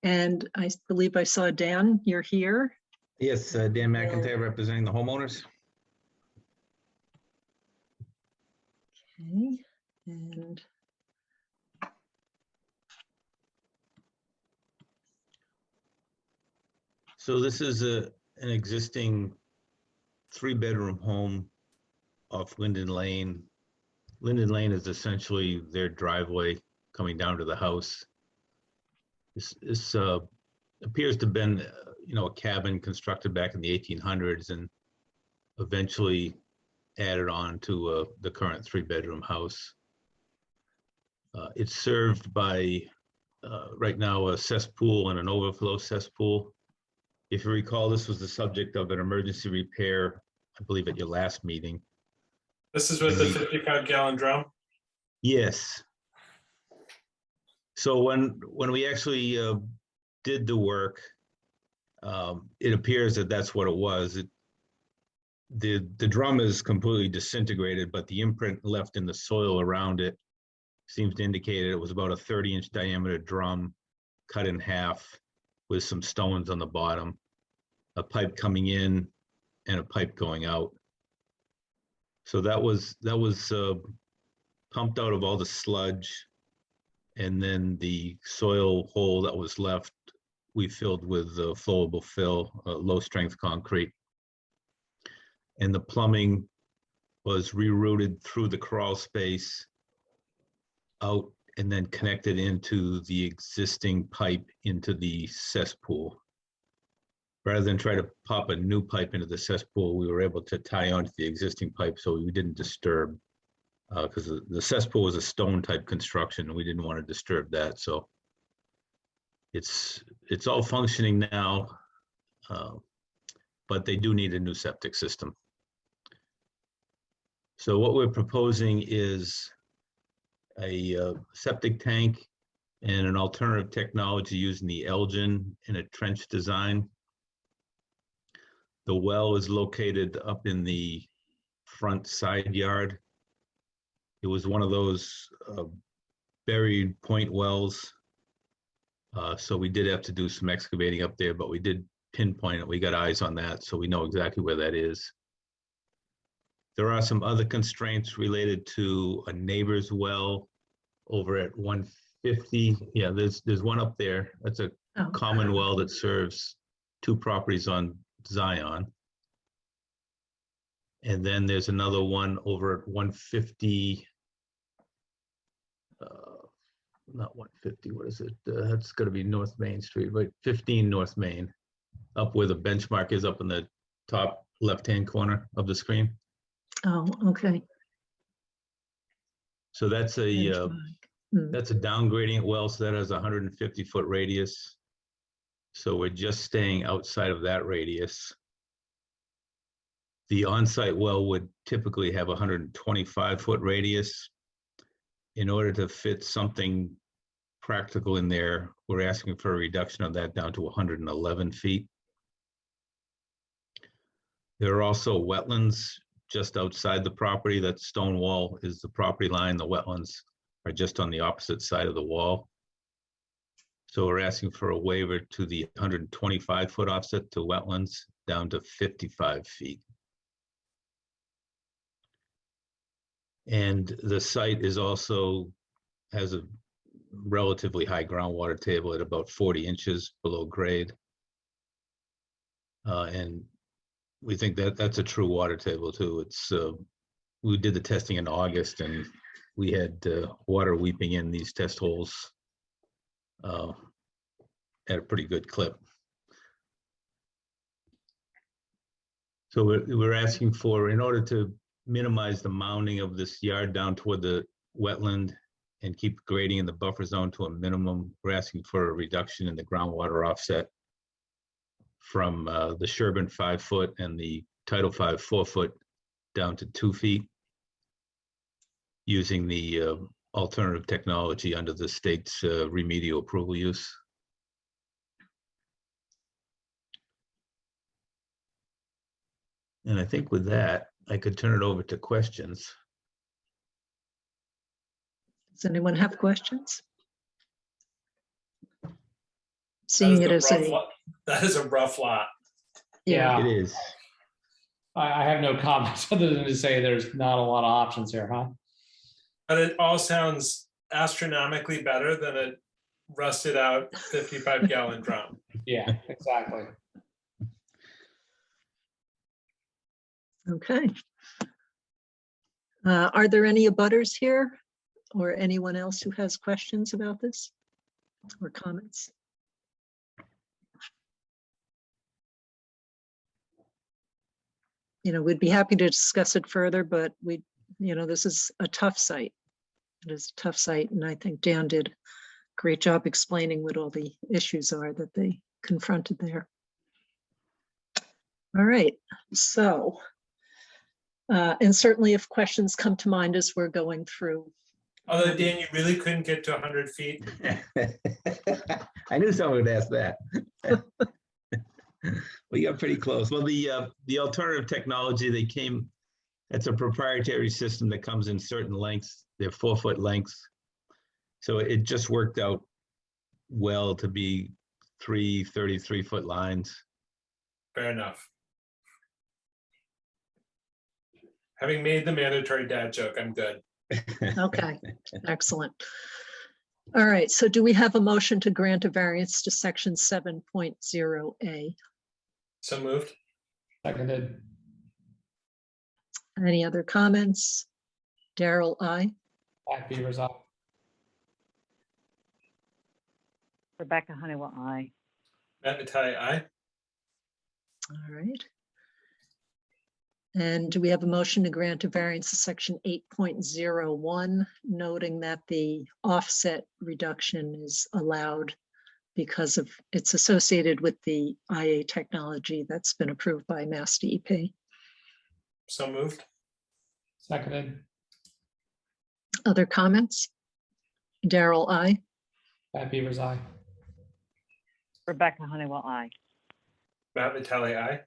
And I believe I saw Dan, you're here. Yes, Dan McIntyre representing the homeowners. Okay, and So this is an existing 3-bedroom home off Linden Lane. Linden Lane is essentially their driveway coming down to the house. This appears to have been, a cabin constructed back in the 1800s and eventually added on to the current 3-bedroom house. It's served by, right now, a cesspool and an overflow cesspool. If you recall, this was the subject of an emergency repair, I believe, at your last meeting. This is with the 50-gallon drum? Yes. So when we actually did the work, it appears that that's what it was. The drum is completely disintegrated, but the imprint left in the soil around it seems to indicate it was about a 30-inch diameter drum cut in half with some stones on the bottom, a pipe coming in and a pipe going out. So that was pumped out of all the sludge, and then the soil hole that was left, we filled with flowable fill, low strength concrete. And the plumbing was rerouted through the crawl space out and then connected into the existing pipe into the cesspool. Rather than try to pop a new pipe into the cesspool, we were able to tie onto the existing pipe so we didn't disturb, because the cesspool was a stone type construction and we didn't want to disturb that. So it's all functioning now, but they do need a new septic system. So what we're proposing is a septic tank and an alternative technology using the Adjourn in a trench design. The well is located up in the front side yard. It was one of those buried point wells. So we did have to do some excavating up there, but we did pinpoint it. We got eyes on that, so we know exactly where that is. There are some other constraints related to a neighbor's well over at 150. Yeah, there's one up there. That's a common well that serves 2 properties on Zion. And then there's another one over at 150, not 150, what is it? That's going to be North Main Street, right? 15 North Main, up where the benchmark is, up in the top left-hand corner of the screen. oh, okay. So that's a down gradient well, so that has a 150-foot radius. So we're just staying outside of that radius. The on-site well would typically have a 125-foot radius. In order to fit something practical in there, we're asking for a reduction of that down to 111 feet. There are also wetlands just outside the property. That stone wall is the property line. The wetlands are just on the opposite side of the wall. So we're asking for a waiver to the 125-foot offset to wetlands down to 55 feet. And the site is also has a relatively high groundwater table at about 40 inches below grade. And we think that that's a true water table too. It's we did the testing in August and we had water weeping in these test holes at a pretty good clip. So we're asking for, in order to minimize the mounding of this yard down toward the wetland and keep grading in the buffer zone to a minimum, we're asking for a reduction in the groundwater offset from the Sherborn 5-foot and the Title 5 4-foot down to 2 feet using the alternative technology under the state's remedial approval use. And I think with that, I could turn it over to questions. Does anyone have questions? seeing it as a, That is a rough lot. yeah, It is. I have no comments other than to say there's not a lot of options here, huh? But it all sounds astronomically better than a rusted out 55-gallon drum. Yeah, exactly. okay. Are there any abutters here or anyone else who has questions about this or comments? We'd be happy to discuss it further, but this is a tough site. It is a tough site, and I think Dan did a great job explaining what all the issues are that they confronted there. All right, so, and certainly if questions come to mind as we're going through. Although, Dan, you really couldn't get to 100 feet. I knew someone would ask that. Well, you got pretty close. Well, the alternative technology they came, it's a proprietary system that comes in certain lengths. They're 4-foot lengths. So it just worked out well to be 3 33-foot lines. Fair enough. Having made the mandatory dad joke, I'm good. Okay, excellent. All right, so do we have a motion to grant a variance to section 7.0A? So moved. Seconded. Any other comments? Daryl, aye. Back Beavers, aye. Rebecca Honeywell, aye. Matt Vitale, aye. All right. And do we have a motion to grant a variance to section 8.01, noting that the offset reduction is allowed because of it's associated with the IA technology that's been approved by Mass DEP? So moved. Seconded. Other comments? Daryl, aye. Back Beavers, aye. Rebecca Honeywell, aye. Matt Vitale, aye.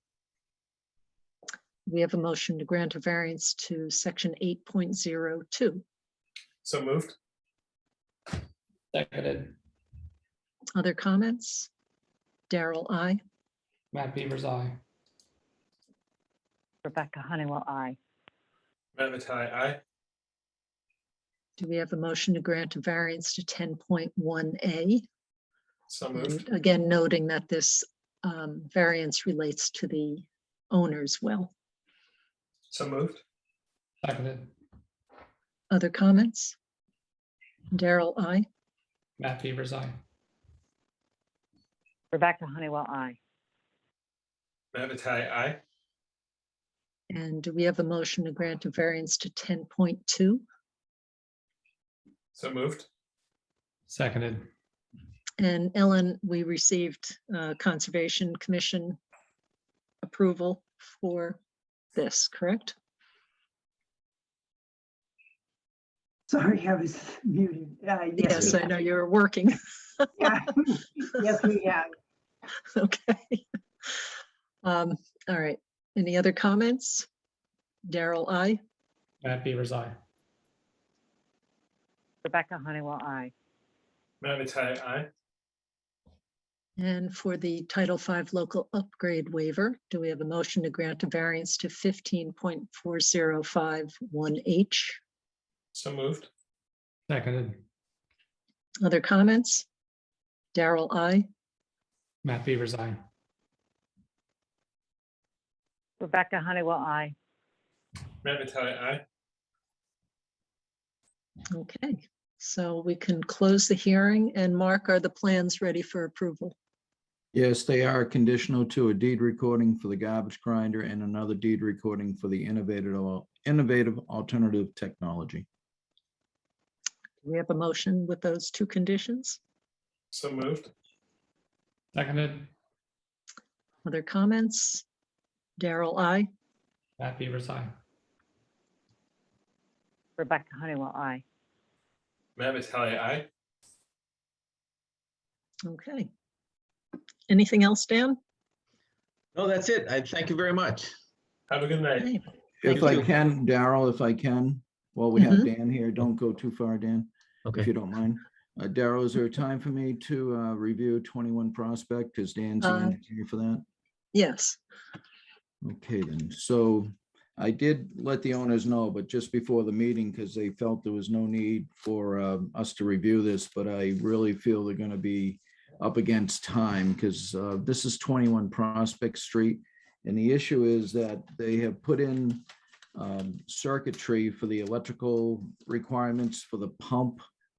We have a motion to grant a variance to section 8.02. So moved. Seconded. Other comments? Daryl, aye. Back Beavers, aye. Rebecca Honeywell, aye. Matt Vitale, aye. Do we have a motion to grant a variance to 10.1A? So moved. And again, noting that this variance relates to the owner's well. So moved. Seconded. Other comments? Daryl, aye. Matt Beavers, aye. Rebecca Honeywell, aye. Matt Vitale, aye. And do we have a motion to grant a variance to 10.2? So moved. Seconded. And Ellen, we received Conservation Commission approval for this, correct? Sorry, I was muted. Yes, we I know you're working. have. Yeah. Yes, we have. Okay. All right. Any other comments? Daryl, aye. Matt Beavers, aye. Rebecca Honeywell, aye. Matt Vitale, aye. And for the Title V local upgrade waiver, do we have a motion to grant a variance to 15.4051H? So moved. Seconded. Other comments? Daryl, aye. Matt Beavers, aye. Rebecca Honeywell, aye. Matt Vitale, aye. Okay, so we can close the hearing. And Mark, are the plans ready for approval? Yes, they are conditional to a deed recording for the garbage grinder and another deed recording for the innovative alternative technology. Do we have a motion with those two conditions? So moved. Seconded. Other comments? Daryl, aye. Matt Beavers, aye. Rebecca Honeywell, aye. Matt Vitale, aye. Okay. Anything else, Dan? No, that's it. I thank you very much. Have a good night. Okay. If Thank I you. can, Daryl, if I can, while we have Dan here, don't go too far, Dan, if Okay. you don't mind. Darrell, is there a time for me to review 21 Prospect? Because Dan's the engineer for that. Yes, Okay, then. So I did let the owners know, but just before the meeting, because they felt there was no need for us to review this, but I really feel they're going to be up against time because this is 21 Prospect Street. And the issue is that they have put in circuitry for the electrical requirements for the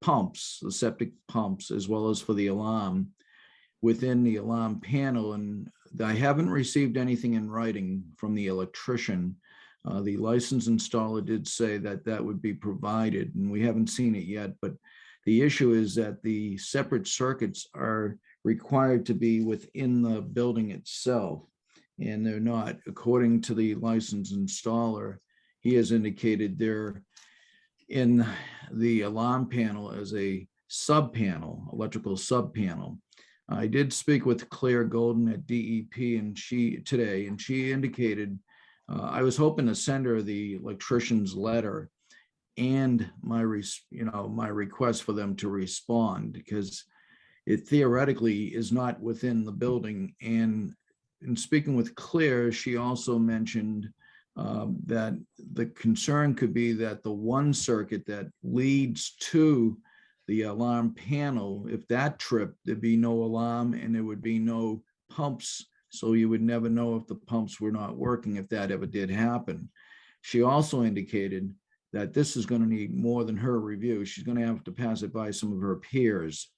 pumps, the septic pumps, as well as for the alarm within the alarm panel. And I haven't received anything in writing from the electrician. The license installer did say that that would be provided, and we haven't seen it yet. But the issue is that the separate circuits are required to be within the building itself, and they're not. According to the license installer, he has indicated they're in the alarm panel as a sub panel, electrical sub panel. I did speak with Claire Golden at DEP and she indicated I was hoping to send her the electrician's letter and my request for them to respond, because it theoretically is not within the building. And in speaking with Claire, she also mentioned that the concern could be that the one circuit that leads to the alarm panel, if that tripped, there'd be no alarm and there would be no pumps. So you would never know if the pumps were not working if that ever did happen. She also indicated that this is going to need more than her review. She's going to have to pass it by some of her peers.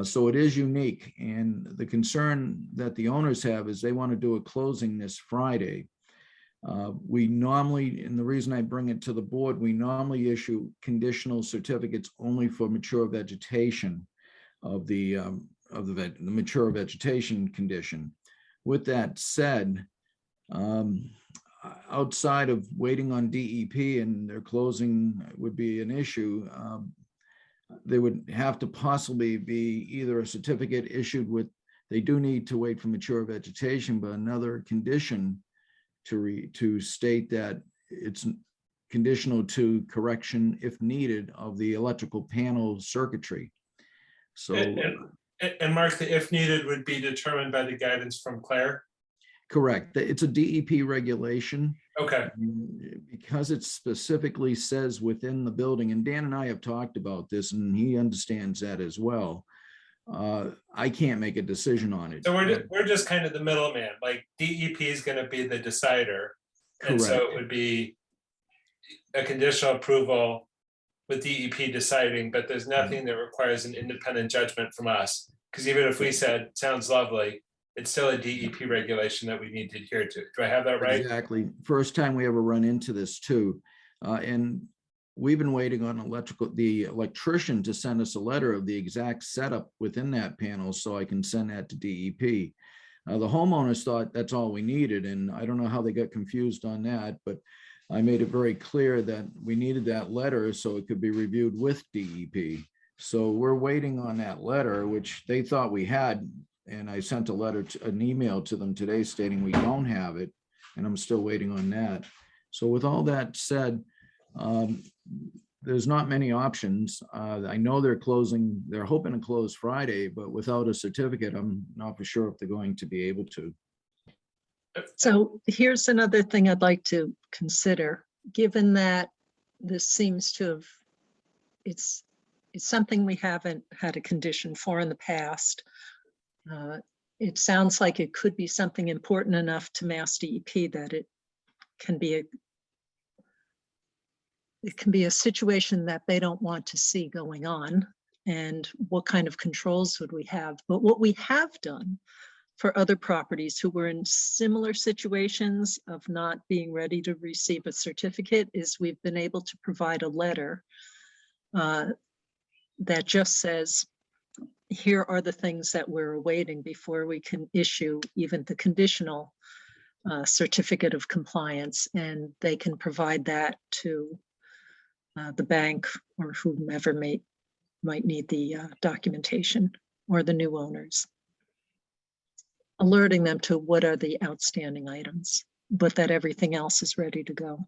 So it is unique. And the concern that the owners have is they want to do a closing this Friday. We normally, and the reason I bring it to the board, we normally issue conditional certificates only for mature vegetation of the mature vegetation condition. With that said, outside of waiting on DEP and their closing would be an issue, there would have to possibly be either a certificate issued with, they do need to wait for mature vegetation, but another condition to state that it's conditional to correction, if needed, of the electrical panel circuitry. So And Mark, the if needed would be determined by the guidance from Claire? correct. It's a DEP regulation. Okay. Because it specifically says within the building, and Dan and I have talked about this, and he understands that as well. I can't make a decision on it. So we're just kind of the middleman, like DEP is going to be the decider. And so Correct. it would be a conditional approval with DEP deciding, but there's nothing that requires an independent judgment from us. Because even if we said, sounds lovely, it's still a DEP regulation that we need to adhere to. Do I have that right? Exactly. First time we ever run into this too. And we've been waiting on the electrician to send us a letter of the exact setup within that panel so I can send that to DEP. The homeowners thought that's all we needed, and I don't know how they got confused on that, but I made it very clear that we needed that letter so it could be reviewed with DEP. So we're waiting on that letter, which they thought we had, and I sent an email to them today stating we don't have it, and I'm still waiting on that. So with all that said, there's not many options. I know they're hoping to close Friday, but without a certificate, I'm not for sure if they're going to be able to. so here's another thing I'd like to consider, given that this seems to have, it's something we haven't had a condition for in the past. It sounds like it could be something important enough to Mass DEP that it can be a situation that they don't want to see going on, and what kind of controls would we have? But what we have done for other properties who were in similar situations of not being ready to receive a certificate is we've been able to provide a letter that just says, here are the things that we're awaiting before we can issue even the conditional certificate of compliance, and they can provide that to the bank or whomever might need the documentation, or the new owners, alerting them to what are the outstanding items, but that everything else is ready to go.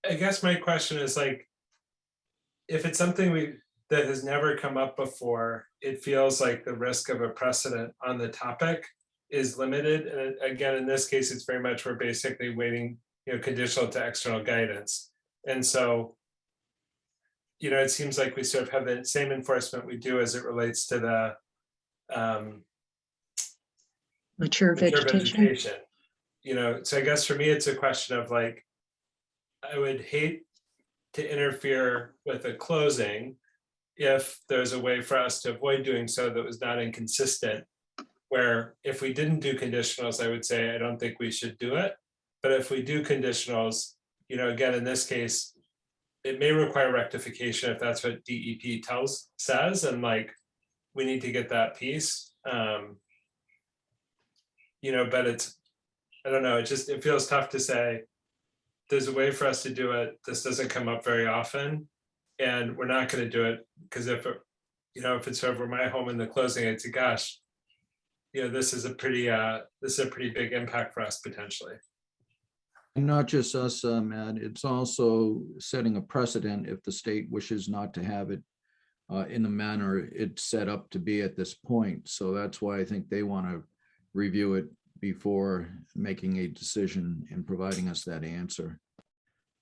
I guess my question is, like, if it's something that has never come up before, it feels like the risk of a precedent on the topic is limited. And again, in this case, it's very much, we're basically waiting, conditional to external guidance. And so, it seems like we sort of have the same enforcement we do as it relates to the Mature vegetation. So I guess for me, it's a question of like, I would hate to interfere with a closing if there's a way for us to avoid doing so that was not inconsistent. Where if we didn't do conditionals, I would say, I don't think we should do it. But if we do conditionals, again, in this case, it may require rectification if that's what DEP says, and like, we need to get that piece. But I don't know, it feels tough to say, there's a way for us to do it. This doesn't come up very often. And we're not going to do it because if it's over my home in the closing, I'd say, gosh, this is a pretty big impact for us potentially. And not just us, Matt, it's also setting a precedent if the state wishes not to have it in the manner it's set up to be at this point. So that's why I think they want to review it before making a decision and providing us that answer.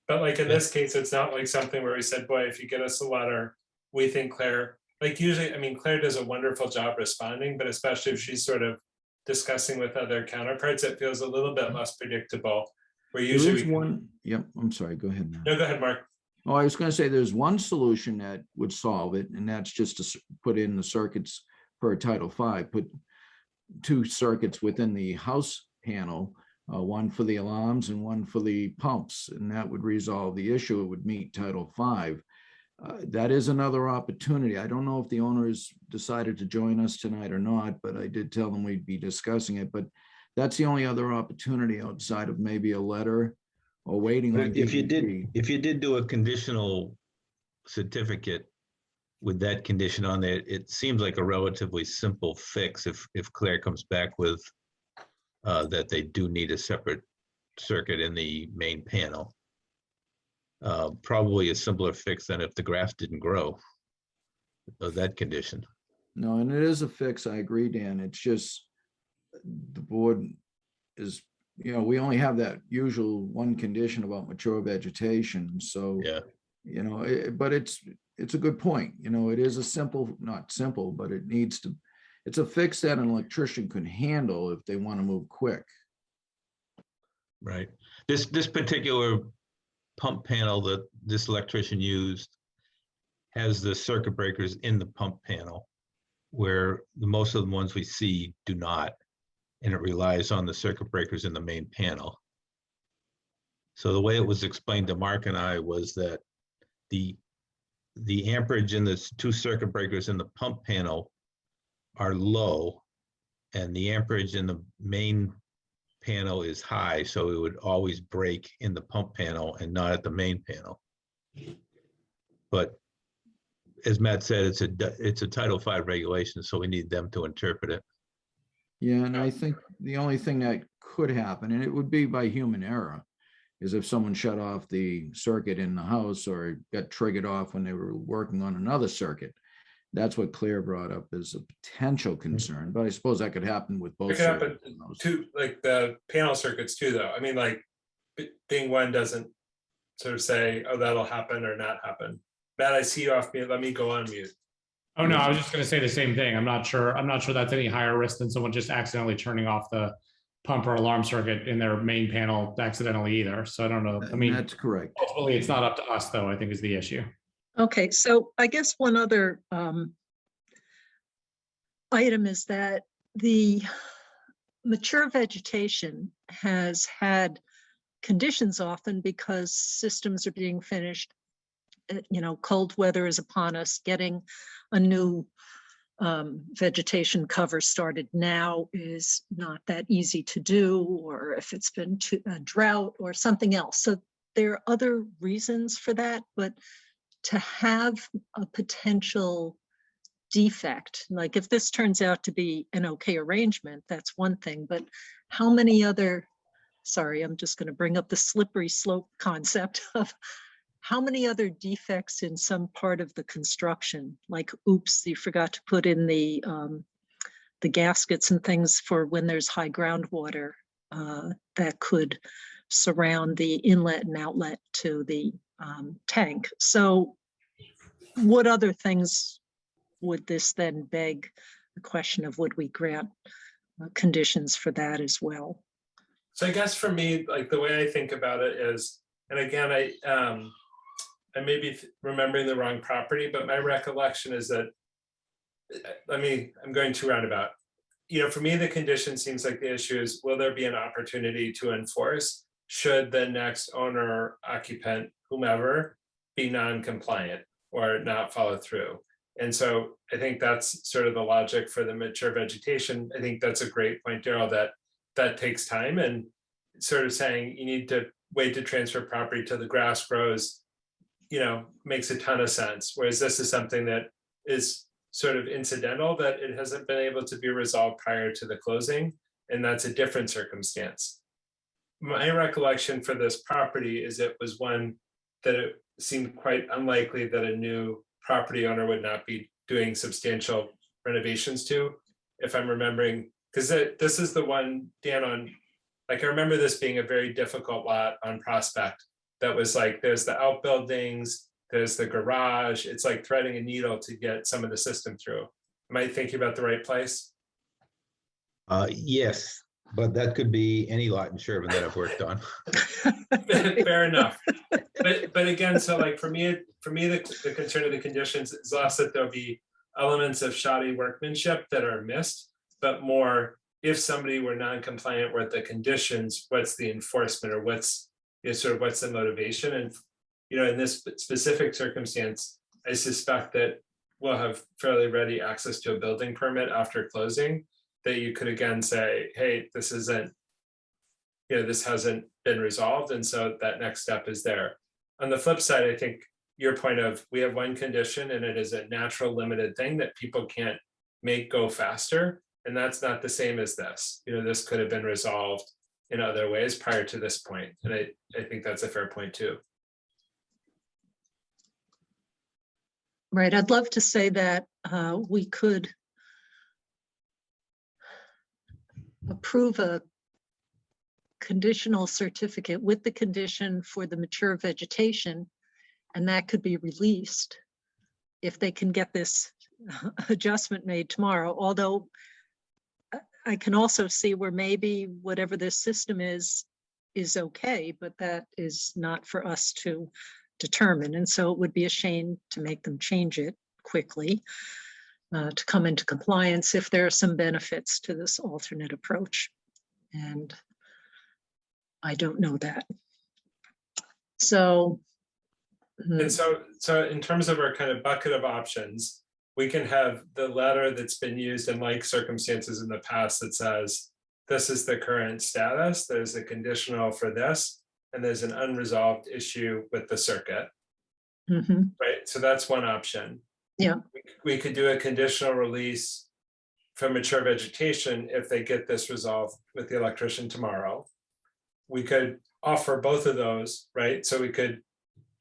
But like in this case, it's not like something where we said, boy, if you get us a letter, we think Claire, like usually, Claire does a wonderful job responding, but especially if she's sort of discussing with other counterparts, it feels a little bit less predictable. Where usually Yep, I'm sorry, go ahead, Matt. No, go ahead, Mark. Oh, I was going to say there's one solution that would solve it, and that's just to put in the circuits per Title V, put 2 circuits within the house panel, one for the alarms and one for the pumps, and that would resolve the issue. It would meet Title V. That is another opportunity. I don't know if the owners decided to join us tonight or not, but I did tell them we'd be discussing it. But that's the only other opportunity outside of maybe a letter or waiting on If you DEP. did do a conditional certificate with that condition on there, it seems like a relatively simple fix if Claire comes back with that they do need a separate circuit in the main panel. Probably a simpler fix than if the grass didn't grow of that condition. No, and it is a fix. I agree, Dan. It's just the board is, we only have that usual one condition about mature vegetation. So, Yeah. But it's a good point. It is not simple, but it's a fix that an electrician could handle if they want to move quick. Right. This particular pump panel that this electrician used has the circuit breakers in the pump panel, where most of the ones we see do not, and it relies on the circuit breakers in the main panel. So the way it was explained to Mark and I was that the amperage in the 2 circuit breakers in the pump panel are low, and the amperage in the main panel is high, so it would always break in the pump panel and not at the main panel. But as Matt said, it's a Title V regulation, so we need them to interpret it. Yeah, and I think the only thing that could happen, and it would be by human error, is if someone shut off the circuit in the house or got triggered off when they were working on another circuit. That's what Claire brought up as a potential concern, but I suppose that could happen with both. It could happen to like the panel circuits too, though. Like being one doesn't sort of say, oh, that'll happen or not happen. Matt, I see you off mute. Let me go on mute. Oh, no, I was just going to say the same thing. I'm not sure that's any higher risk than someone just accidentally turning off the pump or alarm circuit in their main panel accidentally either. So I don't know. That's correct. Ultimately, it's not up to us, though, I think is the issue. Okay, so I guess one other item is that the mature vegetation has had conditions often because systems are being finished. Cold weather is upon us. Getting a new vegetation cover started now is not that easy to do, or if it's been a drought or something else. So there are other reasons for that, but to have a potential defect, like if this turns out to be an okay arrangement, that's one thing, but how many other, sorry, I'm just going to bring up the slippery slope concept of how many other defects in some part of the construction, like, oops, you forgot to put in the gaskets and things for when there's high groundwater that could surround the inlet and outlet to the tank. So what other things would this then beg the question of, would we grant conditions for that as well? So I guess for me, like the way I think about it is, and again, I may be remembering the wrong property, but my recollection is that, I'm going too roundabout. You know, for me, the condition seems like the issue is, will there be an opportunity to enforce should the next owner, occupant, whomever, be non-compliant or not follow through? And so I think that's sort of the logic for the mature vegetation. I think that's a great point, Daryl, that takes time, and sort of saying you need to wait to transfer property till the grass grows, you know, makes a ton of sense. Whereas this is something that is sort of incidental, that it hasn't been able to be resolved prior to the closing, and that's a different circumstance. My recollection for this property is it was one that it seemed quite unlikely that a new property owner would not be doing substantial renovations to, if I'm remembering, because this is the one, Dan, on, like, I remember this being a very difficult lot on Prospect. That was like, there's the outbuildings, there's the garage. It's like threading a needle to get some of the system through. Am I thinking about the right place? Yes, but that could be any lot in Sherborn that I've worked on. Fair enough. But again, so like for me, the concern of the conditions is less that there'll be elements of shoddy workmanship that are missed, but more if somebody were non-compliant with the conditions, what's the enforcement, or what's, you know, sort of what's the motivation? And, you know, in this specific circumstance, I suspect that we'll have fairly ready access to a building permit after closing, that you could again say, hey, this isn't, you know, this hasn't been resolved. And so that next step is there. On the flip side, I think your point of, we have one condition and it is a natural limited thing that people can't make go faster. And that's not the same as this. You know, this could have been resolved in other ways prior to this point. And I think that's a fair point too. Right, I'd love to say that we could approve a conditional certificate with the condition for the mature vegetation, and that could be released if they can get this adjustment made tomorrow. Although I can also see where maybe whatever this system is okay, but that is not for us to determine. And so it would be a shame to make them change it quickly to come into compliance if there are some benefits to this alternate approach. And I don't know that. So. And so in terms of our kind of bucket of options, we can have the letter that's been used in like circumstances in the past that says, this is the current status, there's a conditional for this, and there's an unresolved issue with the circuit. Right, so that's one option. Yeah. We could do a conditional release for mature vegetation if they get this resolved with the electrician tomorrow. We could offer both of those, right? So we could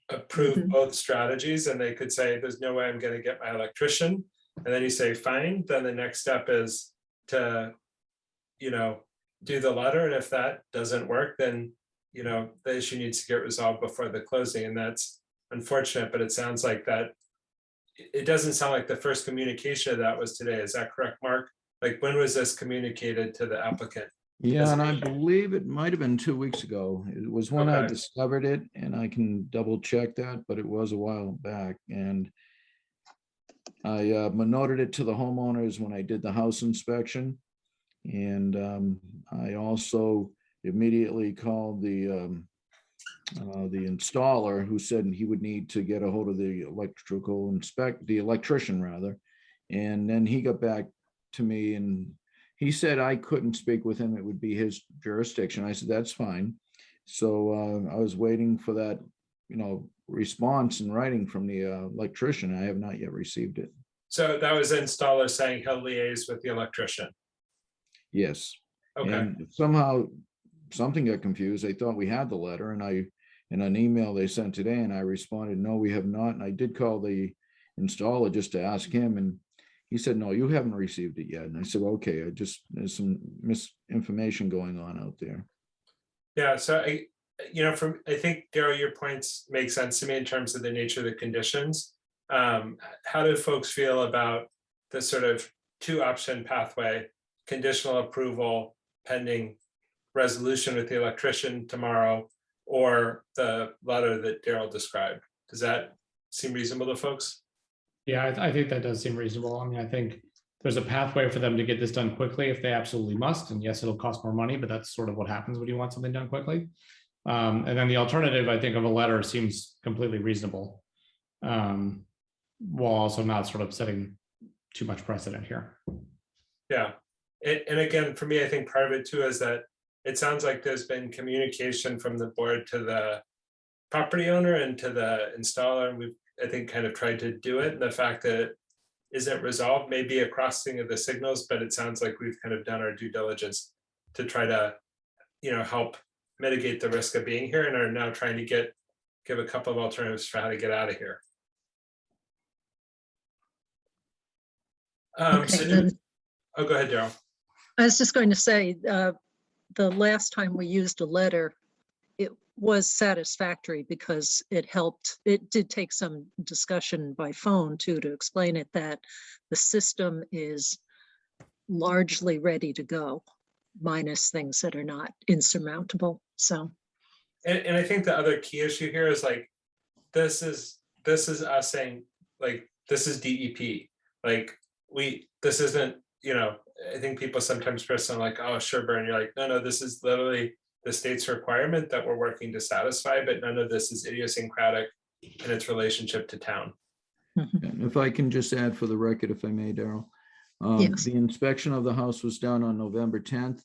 approve both strategies, and they could say, there's no way I'm going to get my electrician. And then you say, fine, then the next step is to, you know, do the letter. And if that doesn't work, then, you know, the issue needs to get resolved before the closing. And that's unfortunate, but it sounds like that, it doesn't sound like the first communication of that was today. Is that correct, Mark? Like, when was this communicated to the applicant? Yeah, and I believe it might have been 2 weeks ago. It was when I Okay. discovered it, and I can double check that, but it was a while back. And I noted it to the homeowners when I did the house inspection. And I also immediately called the installer, who said he would need to get a hold of the electrician rather. And then he got back to me and he said I couldn't speak with him. It would be his jurisdiction. I said, that's fine. So I was waiting for that, you know, response in writing from the electrician. I have not yet received it. So that was the installer saying he'll liaise with the electrician. Yes. Okay. And somehow something got confused. They thought we had the letter, and I in an email they sent today, and I responded, no, we have not. And I did call the installer just to ask him, and he said, no, you haven't received it yet. And I said, okay, there's some misinformation going on out there. Yeah, so I think, Daryl, your points make sense to me in terms of the nature of the conditions. How do folks feel about the sort of 2-option pathway, conditional approval pending resolution with the electrician tomorrow, or the letter that Daryl described? Does that seem reasonable to folks? Yeah, I think that does seem reasonable. I mean, I think there's a pathway for them to get this done quickly if they absolutely must. And yes, it'll cost more money, but that's sort of what happens when you want something done quickly. And then the alternative, I think, of a letter seems completely reasonable, while also not sort of setting too much precedent here. Yeah, and again, for me, I think part of it too is that it sounds like there's been communication from the board to the property owner and to the installer, and we've, I think, kind of tried to do it. And the fact that it isn't resolved may be a crossing of the signals, but it sounds like we've kind of done our due diligence to try to, help mitigate the risk of being here, and are now trying to give a couple of alternatives for how to get out of here. Okay, then Oh, go ahead, Daryl. I was just going to say, the last time we used a letter, it was satisfactory because it helped. It did take some discussion by phone too, to explain it, that the system is largely ready to go, minus things that are not insurmountable. So, And I think the other key issue here is like, this is us saying, like, this is DEP. Like, this isn't, I think people sometimes press on like, oh, Sherborn, you're like, no, this is literally the state's requirement that we're working to satisfy, but none of this is idiosyncratic in its relationship to town. And if I can just add for the record, if I may, Daryl. Yes. The inspection of the house was done on November 10th.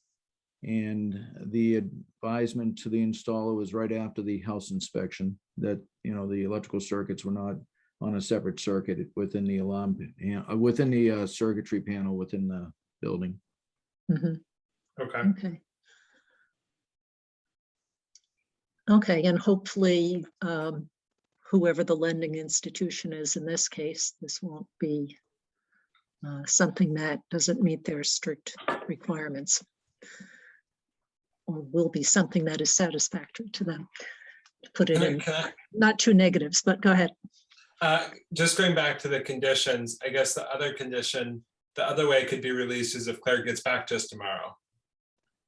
And the advisement to the installer was right after the house inspection that, the electrical circuits were not on a separate circuit within the alarm, within the circuitry panel within the building. mhm. Okay. Okay, and hopefully, whoever the lending institution is in this case, this won't be something that doesn't meet their strict requirements, or will be something that is satisfactory to them. To put it in, not too negatives, but go ahead. Just going back to the conditions, I guess the other condition, the other way it could be released is if Claire gets back to us tomorrow,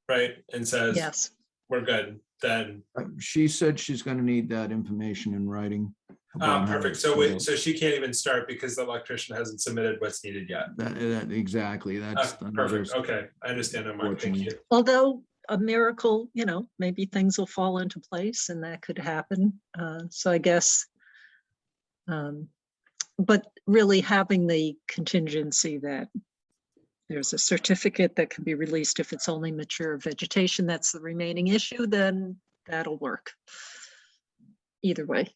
right? And says, Yes, we're good, then. She said she's going to need that information in writing. about how Perfect. it's So filled. so she can't even start because the electrician hasn't submitted what's needed yet. That exactly. That's another. Perfect. Okay, I understand now, Mark. Thank you. although a miracle, maybe things will fall into place and that could happen. So I guess, but really having the contingency that there's a certificate that can be released if it's only mature vegetation, that's the remaining issue, then that'll work. Either way,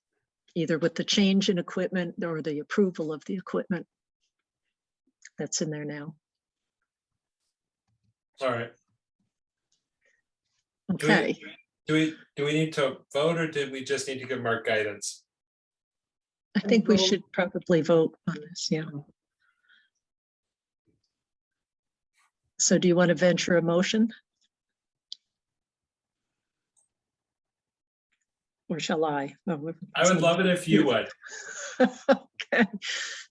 either with the change in equipment or the approval of the equipment that's in there now. All right. Okay, Do we need to vote, or did we just need to give Mark guidance? I think we should probably vote on this, yeah. So do you want to venture a motion? Or shall I? Oh, I would love it if you would. Okay,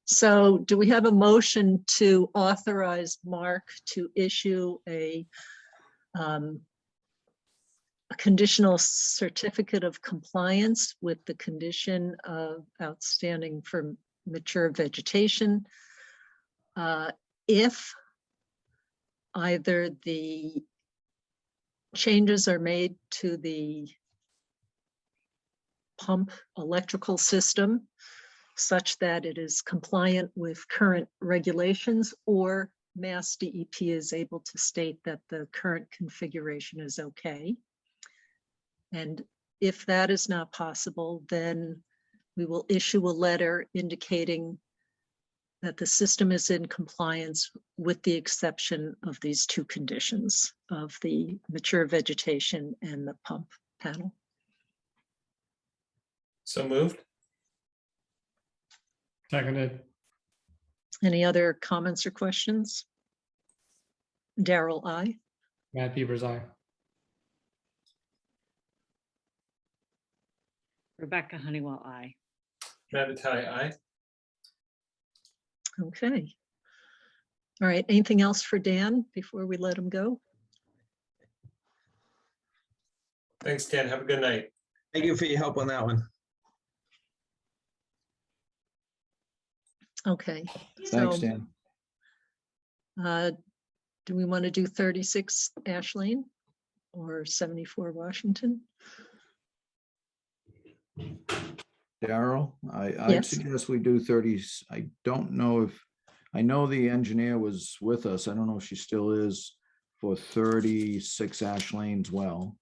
so do we have a motion to authorize Mark to issue a conditional certificate of compliance with the condition of outstanding for mature vegetation if either the changes are made to the pump electrical system such that it is compliant with current regulations, or Mass DEP is able to state that the current configuration is okay. And if that is not possible, then we will issue a letter indicating that the system is in compliance with the exception of these two conditions of the mature vegetation and the pump panel. So moved. Seconded. Any other comments or questions? Daryl, I. Matt Beavers, aye. Rebecca Honeywell, I. Matt Vitale, aye. Okay. All right, anything else for Dan before we let him go? Thanks, Dan. Have a good night. Thank you for your help on that one. Okay. Thanks, so, Dan. Do we want to do 36 Ash Lane or 74 Washington? Daryl, I'd Yes. suggest we do 30. I don't know if, I know the engineer was with us. I don't know if she still is for 36 Ash Lane's well.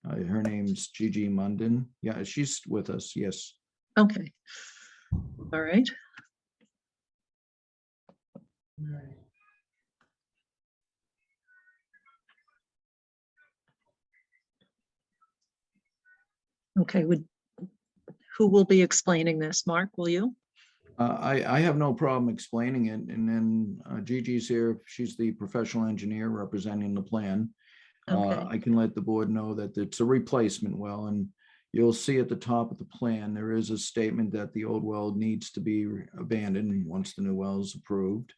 Her name's Gigi Munden. Yeah, she's with us. Yes. Okay. All right. Okay, who will be explaining this? Mark, will you? I have no problem explaining it. And then Gigi's here. She's the professional engineer representing the plan. Okay. I can let the board know that it's a replacement well, and you'll see at the top of the plan, there is a statement that the old well needs to be abandoned once the new well is approved.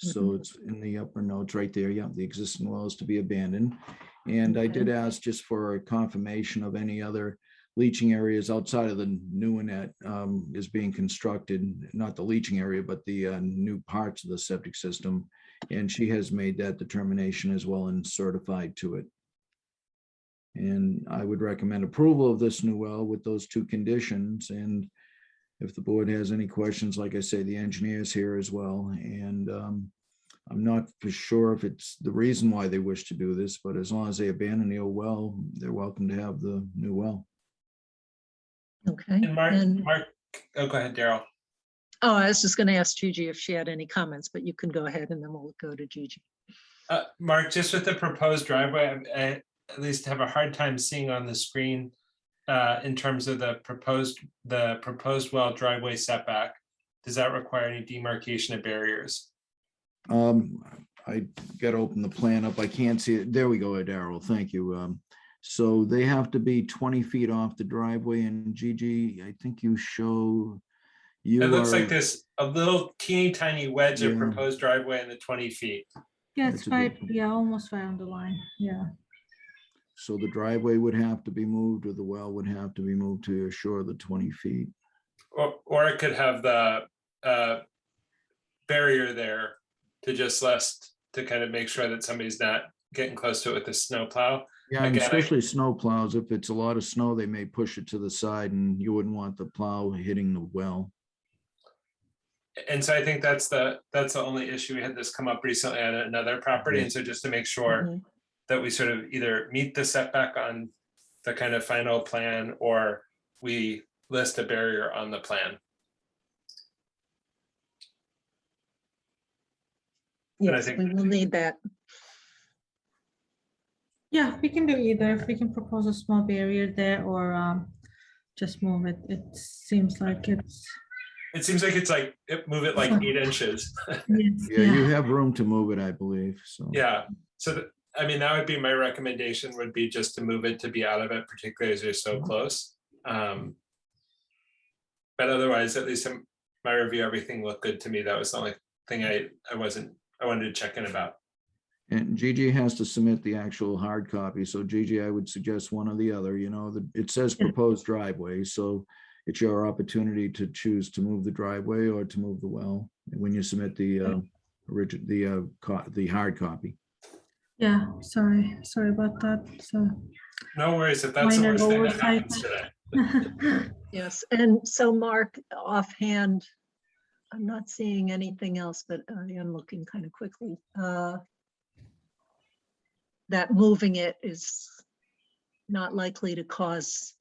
So it's in the upper notes right there. Yeah, the existing well is to be abandoned. And I did Okay. ask just for a confirmation of any other leaching areas outside of the new one that is being constructed, not the leaching area, but the new parts of the septic system. And she has made that determination as well and certified to it. And I would recommend approval of this new well with those two conditions. And if the board has any questions, like I say, the engineer's here as well. And I'm not for sure if it's the reason why they wish to do this, but as long as they abandon the old well, they're welcome to have the new well. Okay. And Mark, oh, go ahead, Daryl. Oh, I was just going to ask Gigi if she had any comments, but you can go ahead and then we'll go to Gigi. Mark, just with the proposed driveway, I at least have a hard time seeing on the screen in terms of the proposed well driveway setback. Does that require any demarcation of barriers? I got to open the plan up. I can't see it. There we go, Daryl. Thank you. So they have to be 20 feet off the driveway, and Gigi, I think you show you It looks are- like there's a little teeny tiny wedge of Yeah. proposed driveway in the 20 feet. Yeah, That's it's a right, good- yeah, almost right on the line, yeah. So the driveway would have to be moved, or the well would have to be moved to assure the 20 feet. Or it could have the barrier there to kind of make sure that somebody's not getting close to it with the snow plow. Yeah, and Again, especially snow plows. If it's a lot of snow, they may push it to the side, and you wouldn't want the plow hitting the well. And so I think that's the only issue. We had this come up recently at another property. And so just to make sure Mhm. that we sort of either meet the setback on the kind of final plan, or we list a barrier on the plan. And I Yes, think- we will need that. Yeah, we can do either. We can propose a small barrier there or just move it. It seems like it's. It seems like it's like, move it like 8 inches. Yes, Yeah, you have room to move it, I believe, so. Yeah, so I mean, that would be my recommendation, would be just to move it to be out of it, particularly as you're so close. But otherwise, at least in my review, everything looked good to me. That was the only thing I wanted to check in about. And Gigi has to submit the actual hard copy. So Gigi, I would suggest one or the other, it says proposed driveway. So it's your opportunity to choose to move the driveway or to move the well when you submit the hard copy. Yeah, sorry about that. So. No worries, if that's the Minor worst thing that oversight. happens today. Yes, and so Mark, offhand, I'm not seeing anything else, but I am looking kind of quickly. That moving it is not likely to cause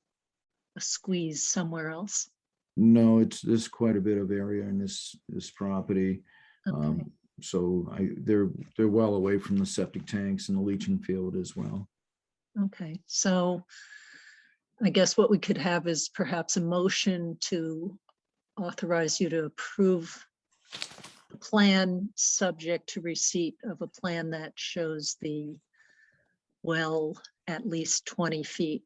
a squeeze somewhere else. No, there's quite a bit of area in this property. Okay. So they're well away from the septic tanks and the leaching field as well. Okay, so I guess what we could have is perhaps a motion to authorize you to approve the plan subject to receipt of a plan that shows the well at least 20 feet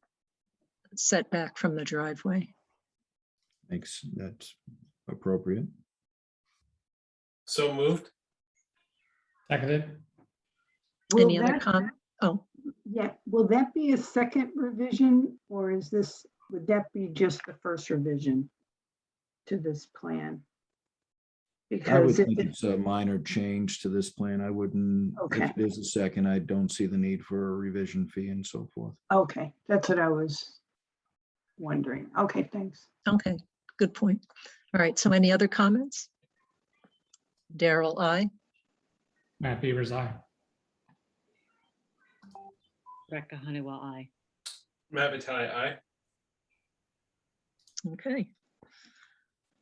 setback from the driveway. That's appropriate. So moved. Seconded. Will Any other that- comment? Oh, Yeah, will that be a second revision, or would that be just the first revision to this plan? I would Because if think it- it's a minor change to this plan. I wouldn't, Okay. if it is a second, I don't see the need for a revision fee and so forth. okay, that's what I was wondering. Okay, thanks. okay, good point. All right, so any other comments? Daryl, I. Matt Beavers, aye. Rebecca Honeywell, I. Matt Vitale, aye. Okay.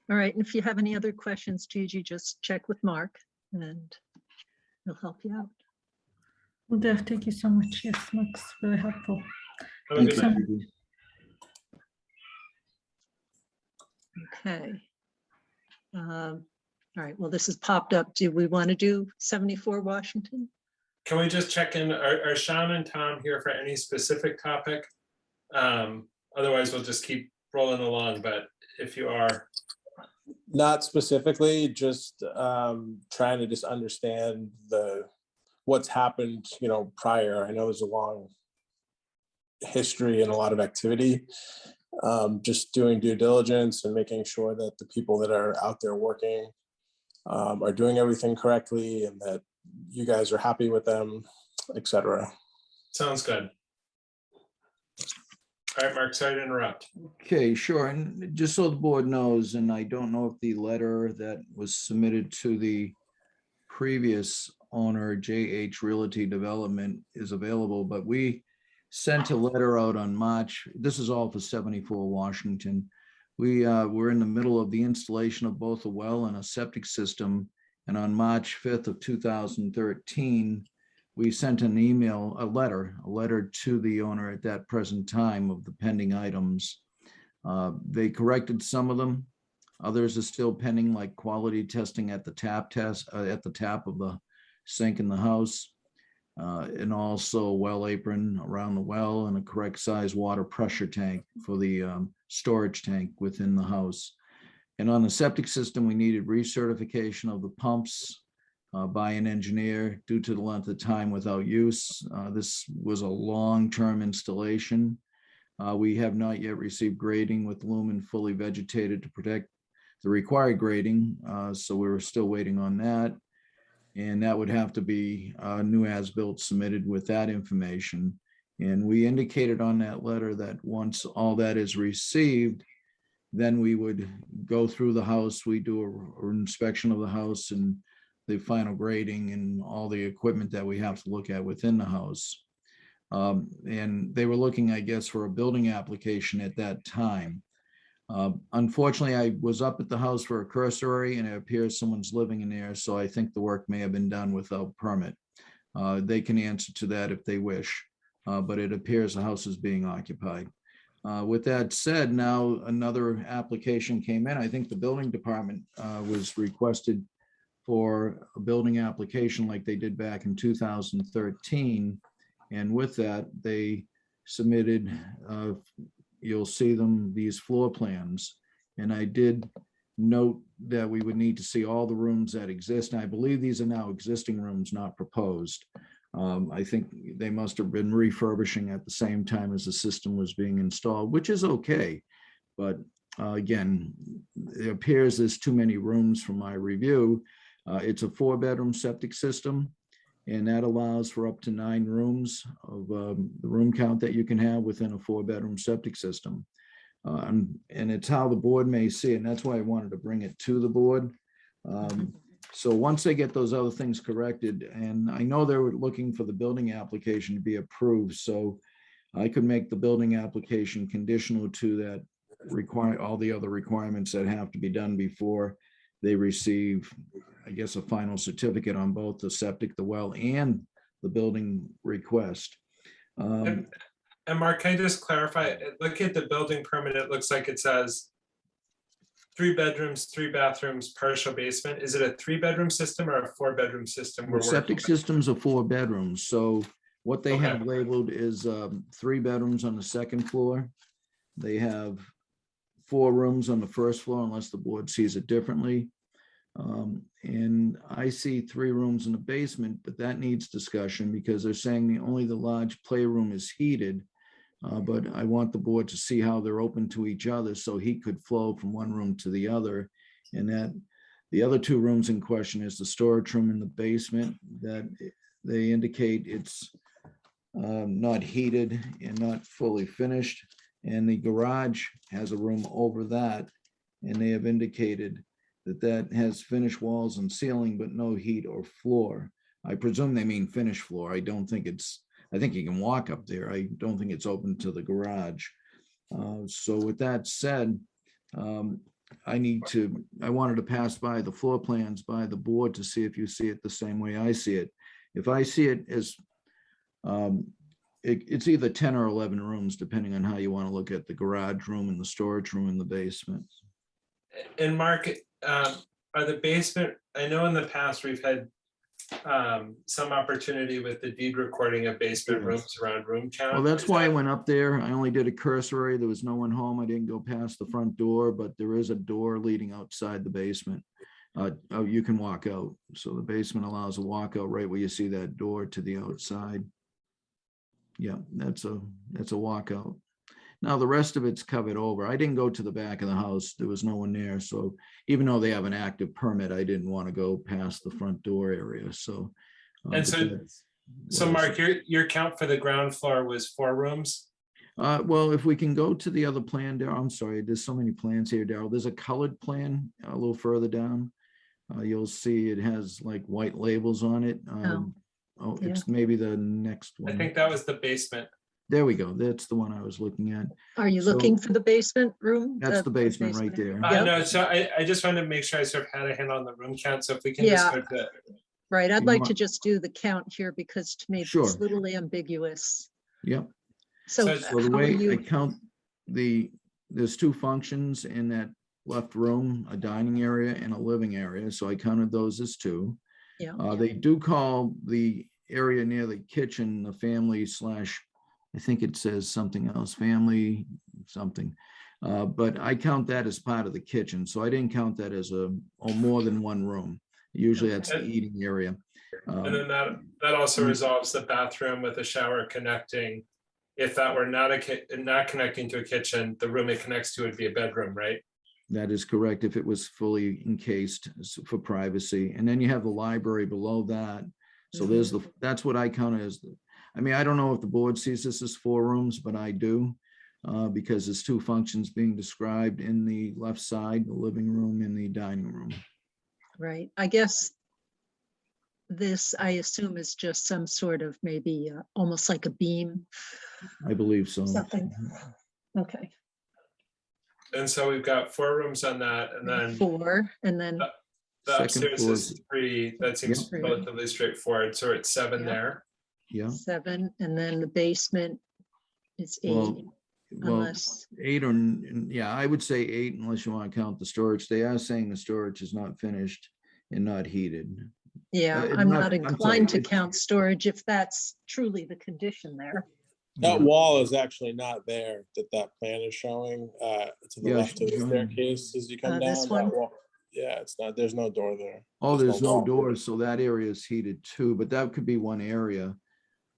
All right, and if you have any other questions, Gigi, just check with Mark and he'll help you out. Well, Dave, thank you so much. Yes, Mark's very helpful. Have a good Thanks, night. Judy. Okay. All right, well, this has popped up. Do we want to do 74 Washington? Can we just check in, are Sean and Tom here for any specific topic? Otherwise, we'll just keep rolling along, but if you are, Not specifically, just trying to just understand what's happened, prior. I know there's a long history and a lot of activity. Just doing due diligence and making sure that the people that are out there working are doing everything correctly and that you guys are happy with them, etc. sounds good. All right, Mark, sorry to interrupt. Okay, sure. And just so the board knows, and I don't know if the letter that was submitted to the previous owner, JH Realty Development, is available, but we sent a letter out on March. This is all for 74 Washington. We were in the middle of the installation of both a well and a septic system. And on March 5th of 2013, we sent an email, a letter to the owner at that present time of the pending items. They corrected some of them. Others are still pending, like quality testing at the tap at the tap of the sink in the house. And also a well apron around the well and a correct size water pressure tank for the storage tank within the house. And on the septic system, we needed recertification of the pumps by an engineer due to the length of time without use. This was a long-term installation. We have not yet received grading with lumen fully vegetated to protect the required grading. So we're still waiting on that. And that would have to be new as-built submitted with that information. And we indicated on that letter that once all that is received, then we would go through the house. We do an inspection of the house and the final grading and all the equipment that we have to look at within the house. And they were looking, I guess, for a building application at that time. Unfortunately, I was up at the house for a cursory and it appears someone's living in there. So I think the work may have been done without permit. They can answer to that if they wish, but it appears the house is being occupied. With that said, now another application came in. I think the building department was requested for a building application like they did back in 2013. And with that, they submitted, you'll see them, these floor plans. And I did note that we would need to see all the rooms that exist. And I believe these are now existing rooms, not proposed. I think they must have been refurbishing at the same time as the system was being installed, which is okay. But again, it appears there's too many rooms from my review. It's a 4-bedroom septic system, and that allows for up to 9 rooms of the room count that you can have within a 4-bedroom septic system. And it's how the board may see it, and that's why I wanted to bring it to the board. So once they get those other things corrected, and I know they were looking for the building application to be approved, so I could make the building application conditional to that, require all the other requirements that have to be done before they receive, I guess, a final certificate on both the septic, the well, and the building request. I And Mark, can I just clarify, look at the building permit, it looks like it says 3 bedrooms, 3 bathrooms, partial basement. Is it a 3-bedroom system or a 4-bedroom system? The we're working septic with? systems are 4 bedrooms, so what they have Okay. labeled is 3 bedrooms on the second floor. They have 4 rooms on the first floor unless the board sees it differently. And I see 3 rooms in the basement, but that needs discussion because they're saying only the large playroom is heated. But I want the board to see how they're open to each other, so heat could flow from one room to the other. And that the other 2 rooms in question is the storage room in the basement that they indicate it's not heated and not fully finished. And the garage has a room over that, and they have indicated that that has finished walls and ceiling, but no heat or floor. I presume they mean finished floor. I don't think it's, I think you can walk up there. I don't think it's open to the garage. So with that said, I wanted to pass by the floor plans by the board to see if you see it the same way I see it. If I see it as, it's either 10 or 11 rooms, depending on how you want to look at the garage room and the storage room in the basement. And Mark, are the basement, I know in the past we've had some opportunity with the deed recording of basement Yes. rooms around room count. Well, that's Is why I that- went up there. I only did a cursory. There was no one home. I didn't go past the front door, but there is a door leading outside the basement. Oh, you can walk out. So the basement allows a walkout right where you see that door to the outside. Yeah, that's a walkout. Now, the rest of it's covered over. I didn't go to the back of the house. There was no one there. So even though they have an active permit, I didn't want to go past the front door area. So. And but so, that's so what I Mark, your count for the ground floor was 4 rooms? Well, if we can go to the other plan, Daryl, I'm sorry, there's so many plans here, Daryl. There's a colored plan a little further down. You'll see it has like white labels on it. It's maybe the next I one. think that was the basement. There we go. That's the one I was looking at. Are you So- looking for the basement room? That's the basement right there. Yep. No, so I just wanted to make sure I sort of had a hand on the room count, so if we can just Yeah. go to, Right, I'd You like want- to just do the count here because to me Sure. it's a little ambiguous. Yep. So So So the how are way I you, count there's 2 functions in that left room, a dining area and a living area. So I counted those as 2. yeah, They do call the area near the kitchen, the family / I think it says something else, family something. But I count that as part of the kitchen. So I didn't count that as more than 1 room. Usually that's the Okay. eating area. and then that also resolves the bathroom with a shower connecting. If that were not not connecting to a kitchen, the room it connects to would be a bedroom, right? That is correct if it was fully encased for privacy. And then you have the library below that. So there's that's what I count as. I mean, I don't know if the board sees this as 4 rooms, but I do. Because there's 2 functions being described in the left side, the living room and the dining room. right, I guess this, I assume, is just some sort of maybe almost like a beam, I believe so. something. Okay, And so we've got 4 rooms on that, and then 4, and then, the Second upstairs floor is is- 3. That seems Yep. relatively straightforward, so it's 7 Yeah. there. Yeah. 7, and then the basement is 8, Well, unless, 8 or, yeah, I would say 8 unless you want to count the storage. They are saying the storage is not finished and not heated. yeah, it's I'm not- not I'm sorry, inclined to it's- count storage if that's truly the condition there. That wall is actually not there that plan is showing, to the Yeah, left of the sure. staircase as you come down. This that one? wall. Yeah, it's not, there's no door there. Oh, there's no wall. doors, so that area is heated too, but that could be one area.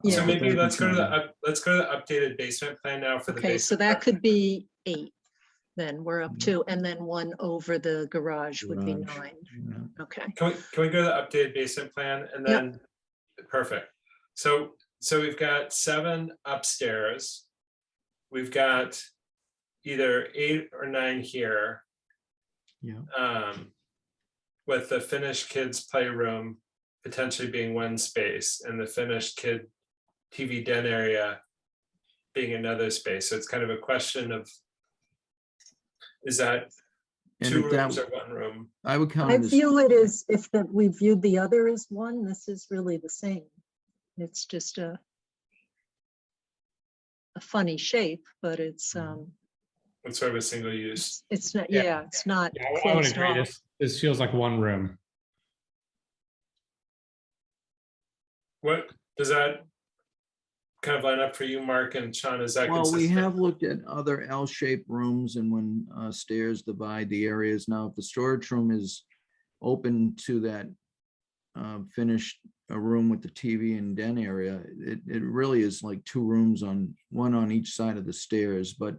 Yeah. So but maybe that let's go to can the let's go to the updated basement plan now for the Okay, so basement. that could be 8, then we're up to, and then 1 over the garage would be Garage. 9. Yeah. Okay, Can we go to the updated basement plan and Yep. then, perfect. So we've got 7 upstairs. We've got either 8 or 9 here. Yeah. With the finished kids playroom potentially being 1 space and the finished kid TV den area being another space. So it's kind of a question of, is that And 2 if that- rooms or 1 room? I would count I it as, view it as if that we viewed the other as 1, this is really the same. It's just a funny shape, but it's sort of a single use. it's not, Yeah. yeah, it's not Yeah, I would closed agree. off. This feels like one room. What does that kind of line up for you, Mark and Sean? Is that Well, we consistent? have looked at other L-shaped rooms and when stairs divide the areas. Now, if the storage room is open to that finished a room with the TV and den area, it really is like two rooms on one on each side of the stairs, but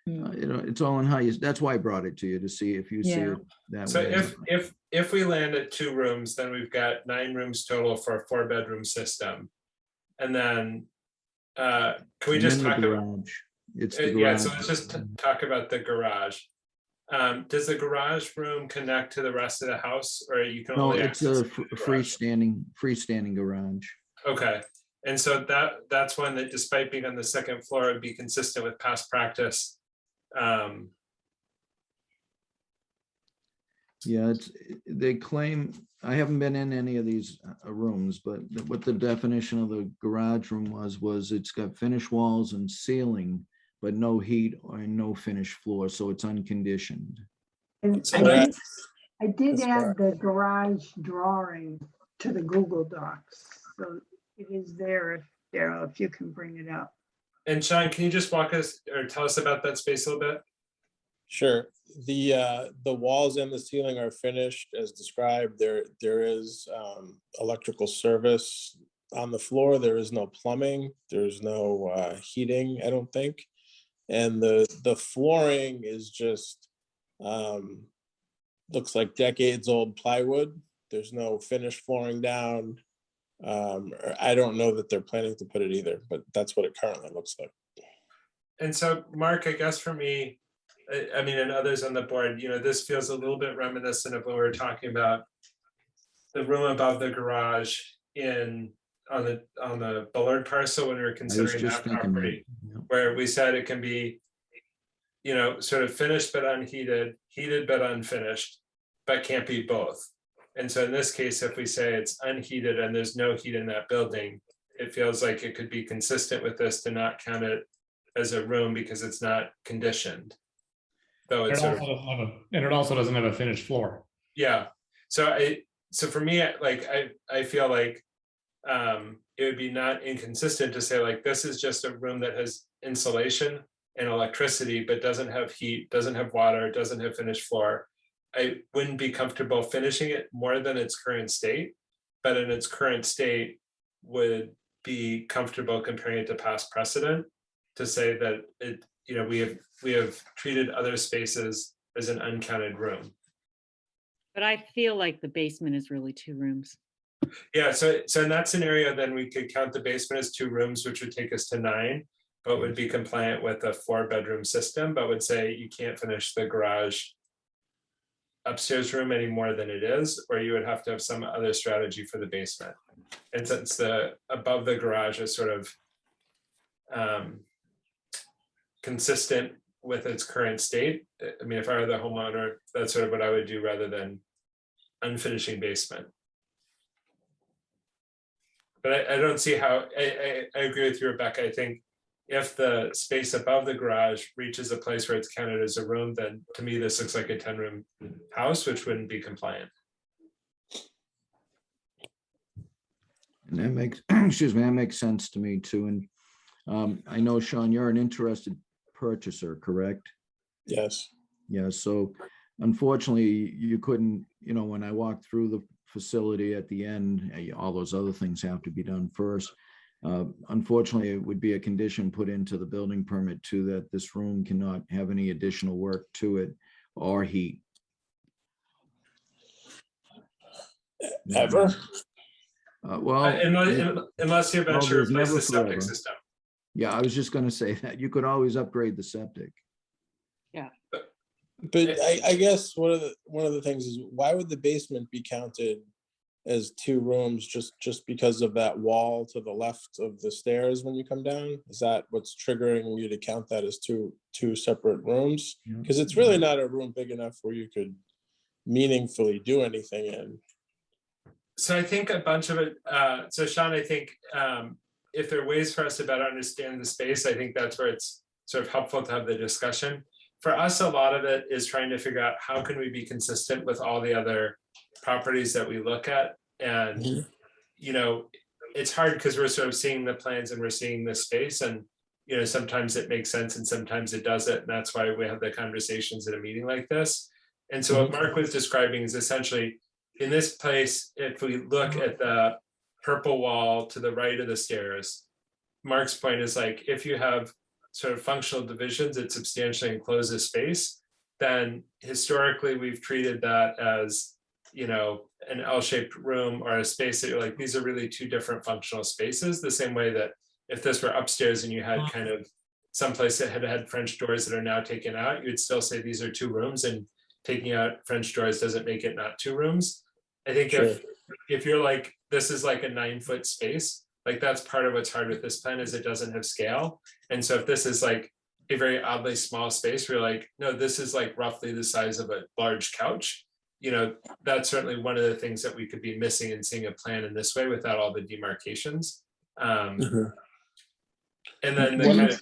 it's all in how you, that's why I brought it to you to see if you see Yeah. it that So way. if we land at 2 rooms, then we've got 9 rooms total for a 4-bedroom system. And then can we And just then the talk about garage. It's the yeah, so garage. let's just talk about the garage. Does the garage room connect to the rest of the house, or you can No, only it's a access the garage? freestanding garage. Okay, and so that's one that, despite being on the 2nd floor, would be consistent with past practice. Yeah, they claim, I haven't been in any of these rooms, but what the definition of the garage room was it's got finished walls and ceiling, but no heat or no finished floor, so it's unconditioned. And So I did That's add the garage drawing to the Google Docs, so it is there if, Daryl, if you can bring it up. And Sean, can you just walk us or tell us about that space a little bit? Sure. The walls and the ceiling are finished as described. There is electrical service on the floor. There is no plumbing. There's no heating, I don't think. And the flooring is just looks like decades old plywood. There's no finished flooring down. I don't know that they're planning to put it either, but that's what it currently looks like. And so, Mark, I guess for me, I mean, and others on the board, this feels a little bit reminiscent of when we were talking about the room above the garage on the Bullard parcel when we were considering just that thinking that, property, yeah. where we said it can be, sort of finished but unheated, heated but unfinished, but can't be both. And so in this case, if we say it's unheated and there's no heat in that building, it feels like it could be consistent with this to not count it as a room because it's not conditioned. Though And it's it also doesn't have a finished floor. yeah. So for me, like I feel like it would be not inconsistent to say like this is just a room that has insulation and electricity, but doesn't have heat, doesn't have water, doesn't have finished floor. I wouldn't be comfortable finishing it more than its current state, but in its current state would be comfortable comparing it to past precedent to say that it, we have treated other spaces as an uncounted room. But I feel like the basement is really 2 rooms. Yeah, so in that scenario, then we could count the basement as 2 rooms, which would take us to 9, but would be compliant with a 4-bedroom system, but would say you can't finish the garage upstairs room any more than it is, or you would have to have some other strategy for the basement. And since the above the garage is sort of consistent with its current state, I mean, if I were the homeowner, that's sort of what I would do rather than unfinishing basement. But I don't see how, I agree with you, Rebecca. I think if the space above the garage reaches a place where it's counted as a room, then to me, this looks like a 10-room house, which wouldn't be compliant. And that makes, excuse me, that makes sense to me too. And I know, Sean, you're an interested purchaser, correct? Yes. Yeah, so unfortunately, you couldn't, when I walked through the facility at the end, all those other things have to be done first. Unfortunately, it would be a condition put into the building permit too, that this room cannot have any additional work to it or heat. Ever? Well, Unless you eventually there's replace never the septic forever. system. Yeah, I was just going to say that you could always upgrade the septic. But I guess one of the things is, why would the basement be counted as 2 rooms just because of that wall to the left of the stairs when you come down? Is that what's triggering you to count that as two separate rooms? Because it's really not a room big enough where you could meaningfully do anything in. So I think a bunch of it, so Sean, I think if there are ways for us to better understand the space, I think that's where it's sort of helpful to have the discussion. For us, a lot of it is trying to figure out how can we be consistent with all the other properties that we look at. And, you know, it's hard because we're sort of seeing the plans and we're seeing the space, and, you know, sometimes it makes sense and sometimes it doesn't. And that's why we have the conversations at a meeting like this. And so what Mark was describing is essentially in this place, if we look at the purple wall to the right of the stairs, Mark's point is like, if you have sort of functional divisions that substantially enclose a space, then historically we've treated that as, you know, an L-shaped room or a space that you're like, these are really two different functional spaces, the same way that if this were upstairs and you had kind of someplace that had French doors that are now taken out, you'd still say these are two rooms, and taking out French doors doesn't make it not two rooms. I think if you're like, this is like a 9-foot space, like that's part of what's hard with this plan is it doesn't have scale. And so if this is like a very oddly small space, we're like, no, this is like roughly the size of a large couch. You know, that's certainly one of the things that we could be missing in seeing a plan in this way without all the demarcations. And then the kind of,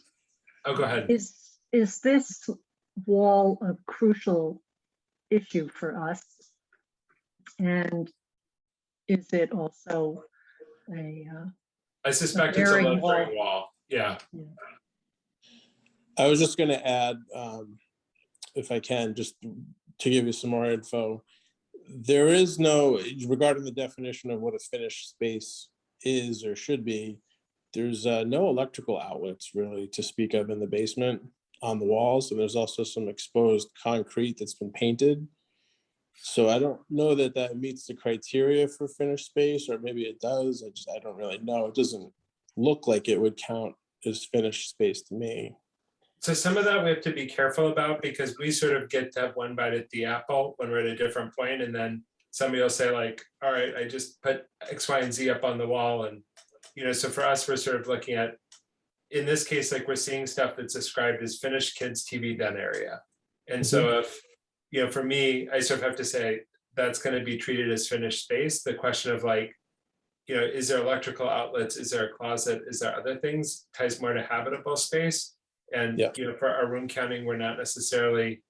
oh, go ahead. Is this wall a crucial issue for us? And is it also I suspect it's a bearing load-bearing wall. Yeah. I was just going to add, if I can, just to give you some more info. There is no, regarding the definition of what a finished space is or should be, there's no electrical outlets really to speak of in the basement on the walls. And there's also some exposed concrete that's been painted. So I don't know that that meets the criteria for finished space, or maybe it does. I don't really know. It doesn't look like it would count as finished space to me. So some of that we have to be careful about, because we sort of get to have one bite at the apple when we're at a different point, and then somebody will say like, all right, I just put X, Y, and Z up on the wall. And, you know, so for us, we're sort of looking at, in this case, like we're seeing stuff that's described as finished kids TV den area. And so if, you know, for me, I sort of have to say that's going to be treated as finished space. The question of like, you know, is there electrical outlets? Is there a closet? Is there other things? Ties more to habitable space. And, you know, for our room counting, we're not necessarily,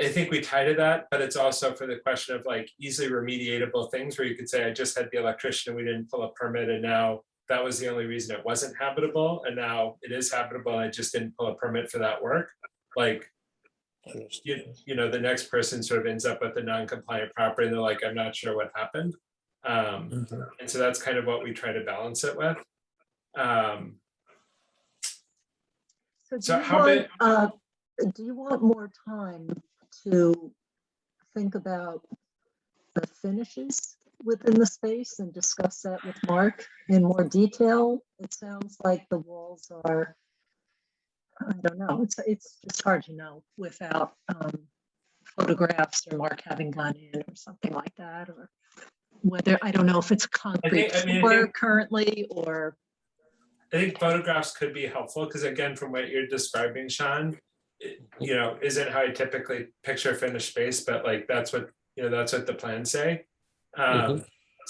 I think we tie to that, but it's also for the question of like easily remediatable things where you could say, I just had the electrician and we didn't pull a permit, and now that was the only reason it wasn't habitable. And now it is habitable and I just didn't pull a permit for that work. Like, you know, the next person sort of ends up with a non-compliant property and they're like, I'm not sure what happened. And so that's kind of what we try to balance it with. So how big? Do you want more time to think about the finishes within the space and discuss that with Mark in more detail? It sounds like the walls are, I don't know, it's just hard to know without photographs or Mark having gone in or something like that, or whether, I don't know if it's concrete floor currently, or. I think photographs could be helpful because, again, from what you're describing, Sean, you know, isn't how I typically picture finished space, but like that's what, you know, that's what the plans say. So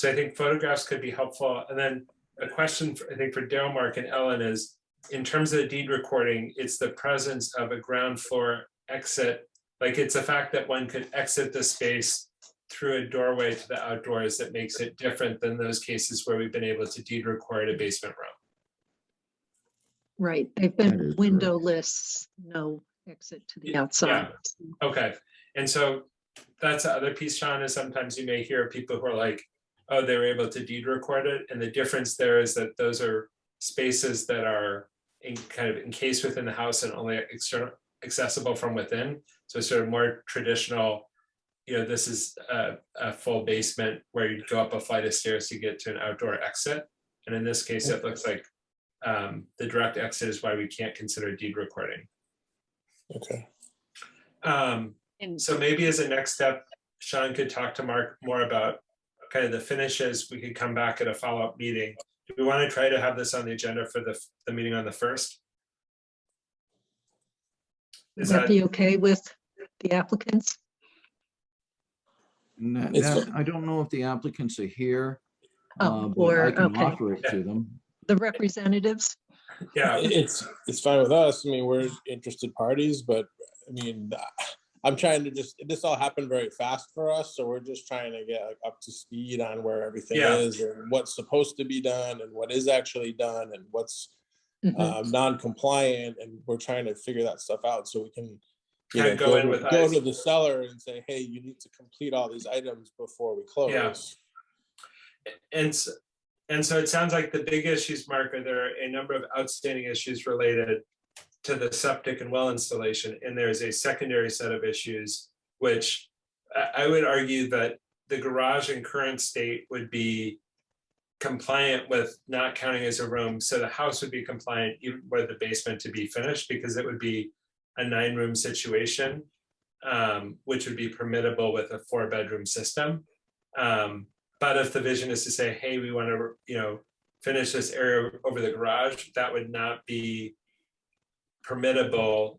I think photographs could be helpful. And then a question I think for Daryl, Mark, and Ellen is, in terms of the deed recording, it's the presence of a ground floor exit. Like it's the fact that one could exit the space through a doorway to the outdoors that makes it different than those cases where we've been able to deed record a basement room. Right, they've been windowless, no exit to the outside. Yeah. Okay, and so that's the other piece, Sean, is sometimes you may hear people who are like, oh, they were able to deed record it. And the difference there is that those are spaces that are kind of encased within the house and only external accessible from within. So sort of more traditional, you know, this is a full basement where you'd go up a flight of stairs to get to an outdoor exit. And in this case, it looks like the direct exit is why we can't consider deed recording. Okay. So maybe as a next step, Sean could talk to Mark more about kind of the finishes. We could come back at a follow-up meeting. Do we want to try to have this on the agenda for the meeting on the 1st? Is that be okay with the applicants? I don't know if the applicants are here, but I can offer it to them. the representatives. Yeah, It's fine with us. I mean, we're interested parties, but I mean, I'm trying to this all happened very fast for us. So we're just trying to get like, up to speed on where everything Yeah. is and what's supposed to be done and what is actually done and what's Mhm. non-compliant. And we're trying to figure that stuff out so we can Kind of go in with go eyes. to the seller and say, hey, you need to complete all these items before we close. Yeah. And so it sounds like the big issues, Mark, are there are a number of outstanding issues related to the septic and well installation, and there's a secondary set of issues, which I would argue that the garage in current state would be compliant with not counting as a room, so the house would be compliant even were the basement to be finished, because it would be a 9-room situation, which would be permittable with a 4-bedroom system. But if the vision is to say, hey, we want to, finish this area over the garage, that would not be permittable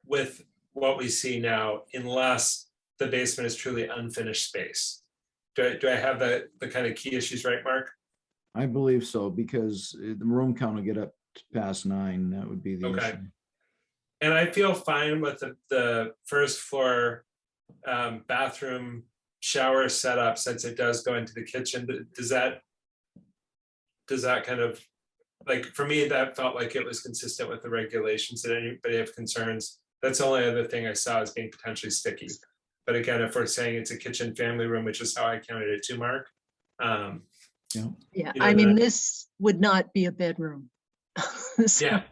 with what we see now, unless the basement is truly unfinished space. Do I have the kind of key issues right, Mark? I believe so, because the room count will get up past 9. That would be the Okay. issue. And I feel fine with the first floor bathroom shower setup, since it does go into the kitchen. Does that kind of, like, for me, that felt like it was consistent with the regulations? Did anybody have concerns? That's the only other thing I saw as being potentially sticky. But again, if we're saying it's a kitchen family room, which is how I counted it too, Mark. Yeah, I mean, this would not be a bedroom. So- Yeah.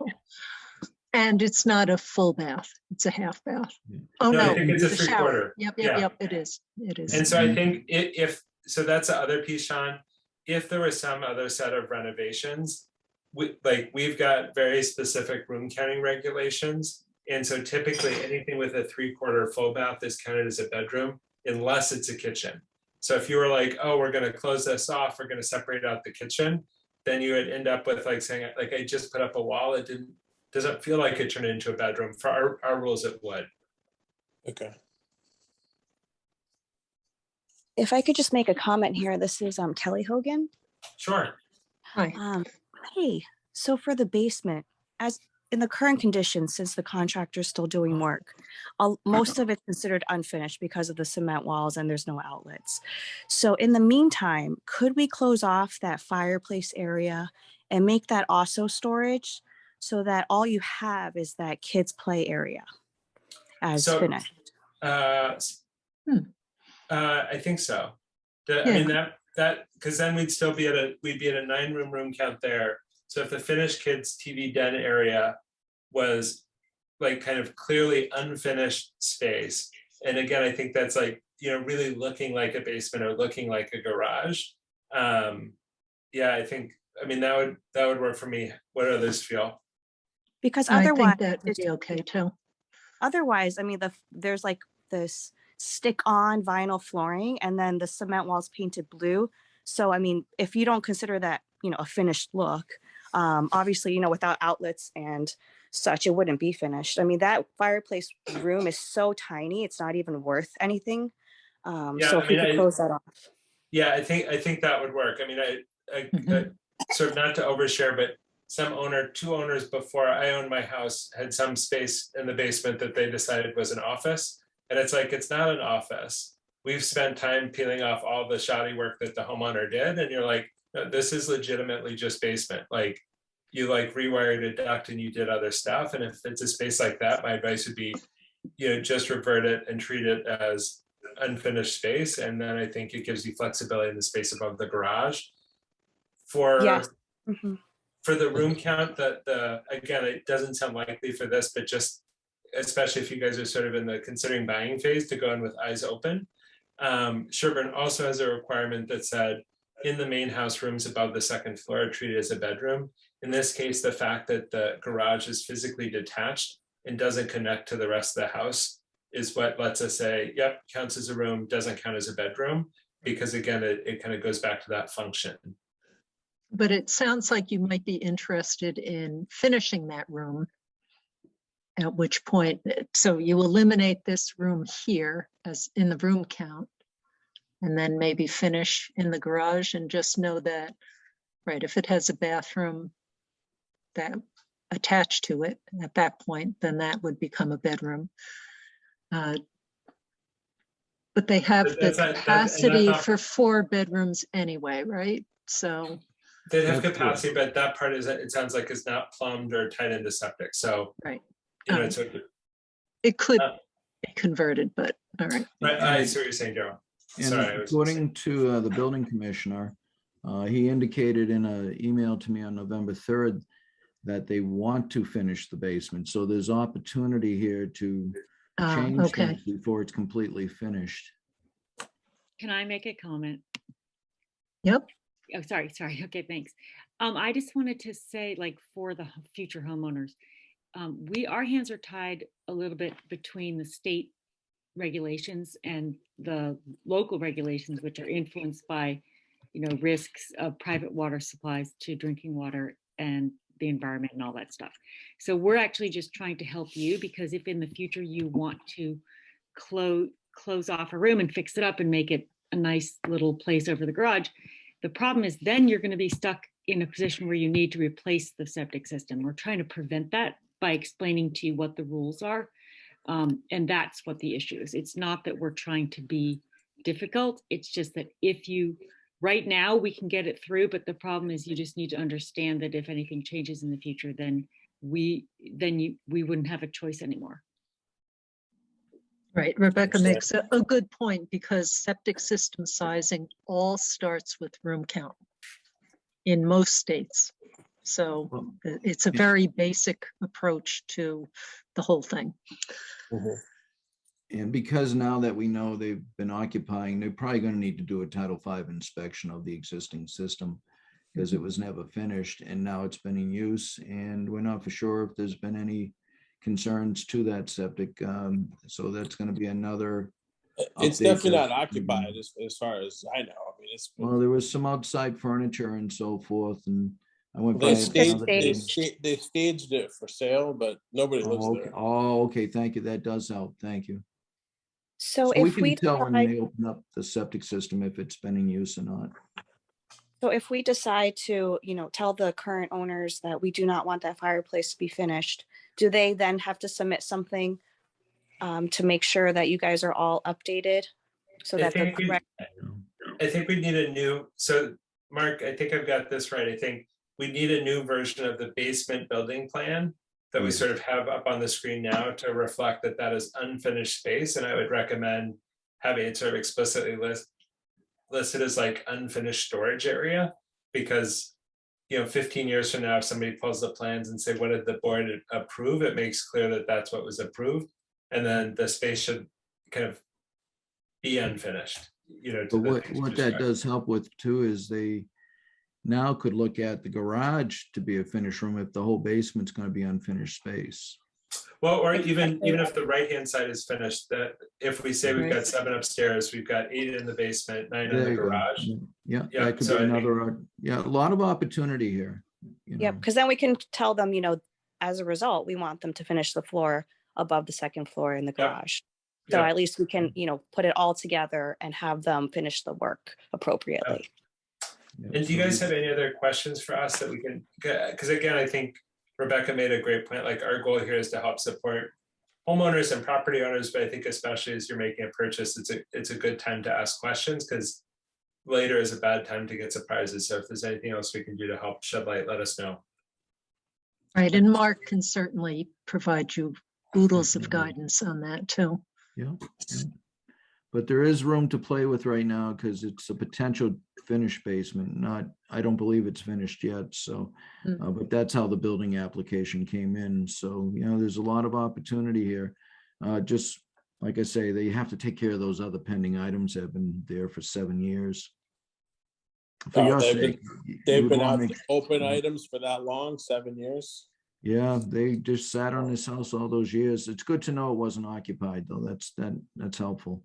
And it's not a full bath, it's a half bath. Yeah. Oh, No, I no. think it's a shower. 3/4. Yep, Yeah. it is, it is. And so I think if so that's the other piece, Sean. If there was some other set of renovations, we've got very specific room counting regulations. And so typically anything with a 3/4 full bath is counted as a bedroom, unless it's a kitchen. So if you were like, oh, we're going to close this off, we're going to separate out the kitchen, then you would end up with like saying, like, I just put up a wall, it doesn't feel like it turned into a bedroom. For our rules, it would. Okay. If I could just make a comment here, this is Kelly Hogan. Sure. Hi. Hey, so for the basement, as in the current conditions, since the contractor's still doing work, most of it's considered unfinished because of the cement walls and there's no outlets. So in the meantime, could we close off that fireplace area and make that also storage, so that all you have is that kids' play area as So, finished? I think so. I Yeah. mean, that because then we'd still be at a 9-room room count there. So if the finished kids TV den area was like kind of clearly unfinished space, and again, I think that's like, really looking like a basement or looking like a garage. Yeah, I mean, that would work for me. What do others feel? Because I otherwise, think that would be okay too. otherwise, I mean, there's like this stick-on vinyl flooring, and then the cement walls painted blue. So, I mean, if you don't consider that, a finished look, obviously, without outlets and such, it wouldn't be finished. I mean, that fireplace room is so tiny, it's not even worth anything. Yeah, so I if we mean, could close that off. Yeah, I think that would work. I mean, I sort of not to overshare, but two owners before I owned my house had some space in the basement that they decided was an office. And it's like, it's not an office. We've spent time peeling off all the shoddy work that the homeowner did. And you're like, no, this is legitimately just basement. Like, you like rewired a duct and you did other stuff. And if it's a space like that, my advice would be, just revert it and treat it as unfinished space. And then I think it gives you flexibility in the space above the garage. Yes. For the room count, again, it doesn't sound likely for this, but just especially if you guys are sort of in the considering buying phase, to go in with eyes open. Sherborn also has a requirement that said in the main house, rooms above the second floor are treated as a bedroom. In this case, the fact that the garage is physically detached and doesn't connect to the rest of the house is what lets us say, yep, counts as a room, doesn't count as a bedroom, because again, it kind of goes back to that function. But it sounds like you might be interested in finishing that room. At which point, so you eliminate this room here as in the room count, and then maybe finish in the garage, and just know that Right, if it has a bathroom that attached to it at that point, then that would become a bedroom. But they have But the that's not- that- and that's capacity not- for 4 bedrooms anyway, right? So, They'd have That's correct. capacity, but that part is, it sounds like it's not plumbed or tied into septic, so, right, you know, it's, it could Uh, be converted, but all right. I see what you're saying, Joe. And Sorry. I was- according to the building commissioner, he indicated in an email to me on November 3rd that they want to finish the basement. So there's opportunity here to change Okay, things before it's completely finished. Can I make a comment? yep, Oh, sorry. Okay, thanks. I just wanted to say, like, for the future homeowners, our hands are tied a little bit between the state regulations and the local regulations, which are influenced by, risks of private water supplies to drinking water and the environment and all that stuff. So we're actually just trying to help you, because if in the future you want to close off a room and fix it up and make it a nice little place over the garage, the problem is then you're going to be stuck in a position where you need to replace the septic system. We're trying to prevent that by explaining to you what the rules are. And that's what the issue is. It's not that we're trying to be difficult. It's just that right now we can get it through, but the problem is you just need to understand that if anything changes in the future, then we wouldn't have a choice anymore. right. Rebecca Understand. makes a good point, because septic system sizing all starts with room count in most states. So it's a very basic approach to the whole thing. Mhm. And because now that we know they've been occupying, they're probably going to need to do a Title V inspection of the existing system, because it was never finished and now it's been in use, and we're not for sure if there's been any concerns to that septic. So that's going to be another. It's update definitely that- not occupied as far as I know. I mean, it's. Well, there was some outside furniture and so forth, and I went by. They it the staged, other they, day. they staged it for sale, but nobody lives Oh, okay. there. Oh, okay, thank you. That does help. Thank you. So So we if we can tell when decide, they open up the septic system if it's been in use or not. so if we decide to, tell the current owners that we do not want that fireplace to be finished, do they then have to submit something to make sure that you guys are all updated? So I that the think we- correct, I think we need a new, so Mark, I think I've got this right. I think we need a new version of the basement building plan that we Yes. sort of have up on the screen now to reflect that that is unfinished space. And I would recommend having it sort of explicitly listed as like unfinished storage area, because 15 years from now, if somebody pulls the plans and say, what did the board approve? It makes clear that that's what was approved. And then the space should kind of be unfinished, to But the what things that described. does help with too is they now could look at the garage to be a finished room if the whole basement's going to be unfinished space. Well, or even Exactly. if the right-hand side is finished, that if we say we've got Right. 7 upstairs, we've got 8 in the basement, 9 in There the you go. garage. Yeah, Yeah, that could so be I think- another, yeah, a lot of opportunity here. yeah, because then we can tell them, as a result, we want them to finish the floor above the second floor in the Yeah. garage. So Yeah. at least we can, put it all together and have them finish the work appropriately. Yeah, And do you so guys we- have any other questions for us that we can, because again, I think Rebecca made a great point, like our goal here is to help support homeowners and property owners, but I think especially as you're making a purchase, it's a good time to ask questions, because later is a bad time to get surprises. So if there's anything else we can do to help shed light, let us know. Right, and Mark can certainly provide you oodles of Definitely. guidance on that too. Yeah, yeah. But there is room to play with right now because it's a potential finished basement. I don't believe it's finished yet. So, but that's how the building application came in. So, there's a lot of opportunity here. Just like I say, they have to take care of those other pending items that have been there for 7 years. For Oh, your they've been- sake, you They've would been wanna out make- open items for that long, 7 years. Yeah, they just sat on this house all those years. It's good to know it wasn't occupied though. That's helpful.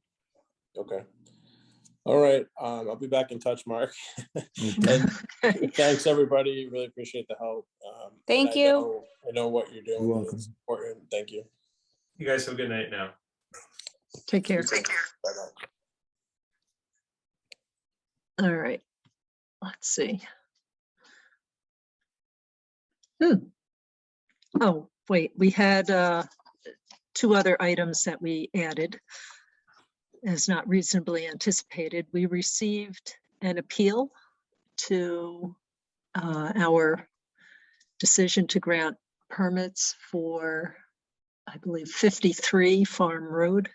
Okay. All right. I'll be back in touch, Mark. Okay. And thanks, everybody. Really appreciate the help. Thank and you. I know what you're doing. You're and welcome. It's important. Thank you. You guys have a good night now. Take care. Bye-bye. All right, let's see. Oh, wait, we had two other items that we added as not reasonably anticipated. We received an appeal to our decision to grant permits for, I believe, 53 Farm Road.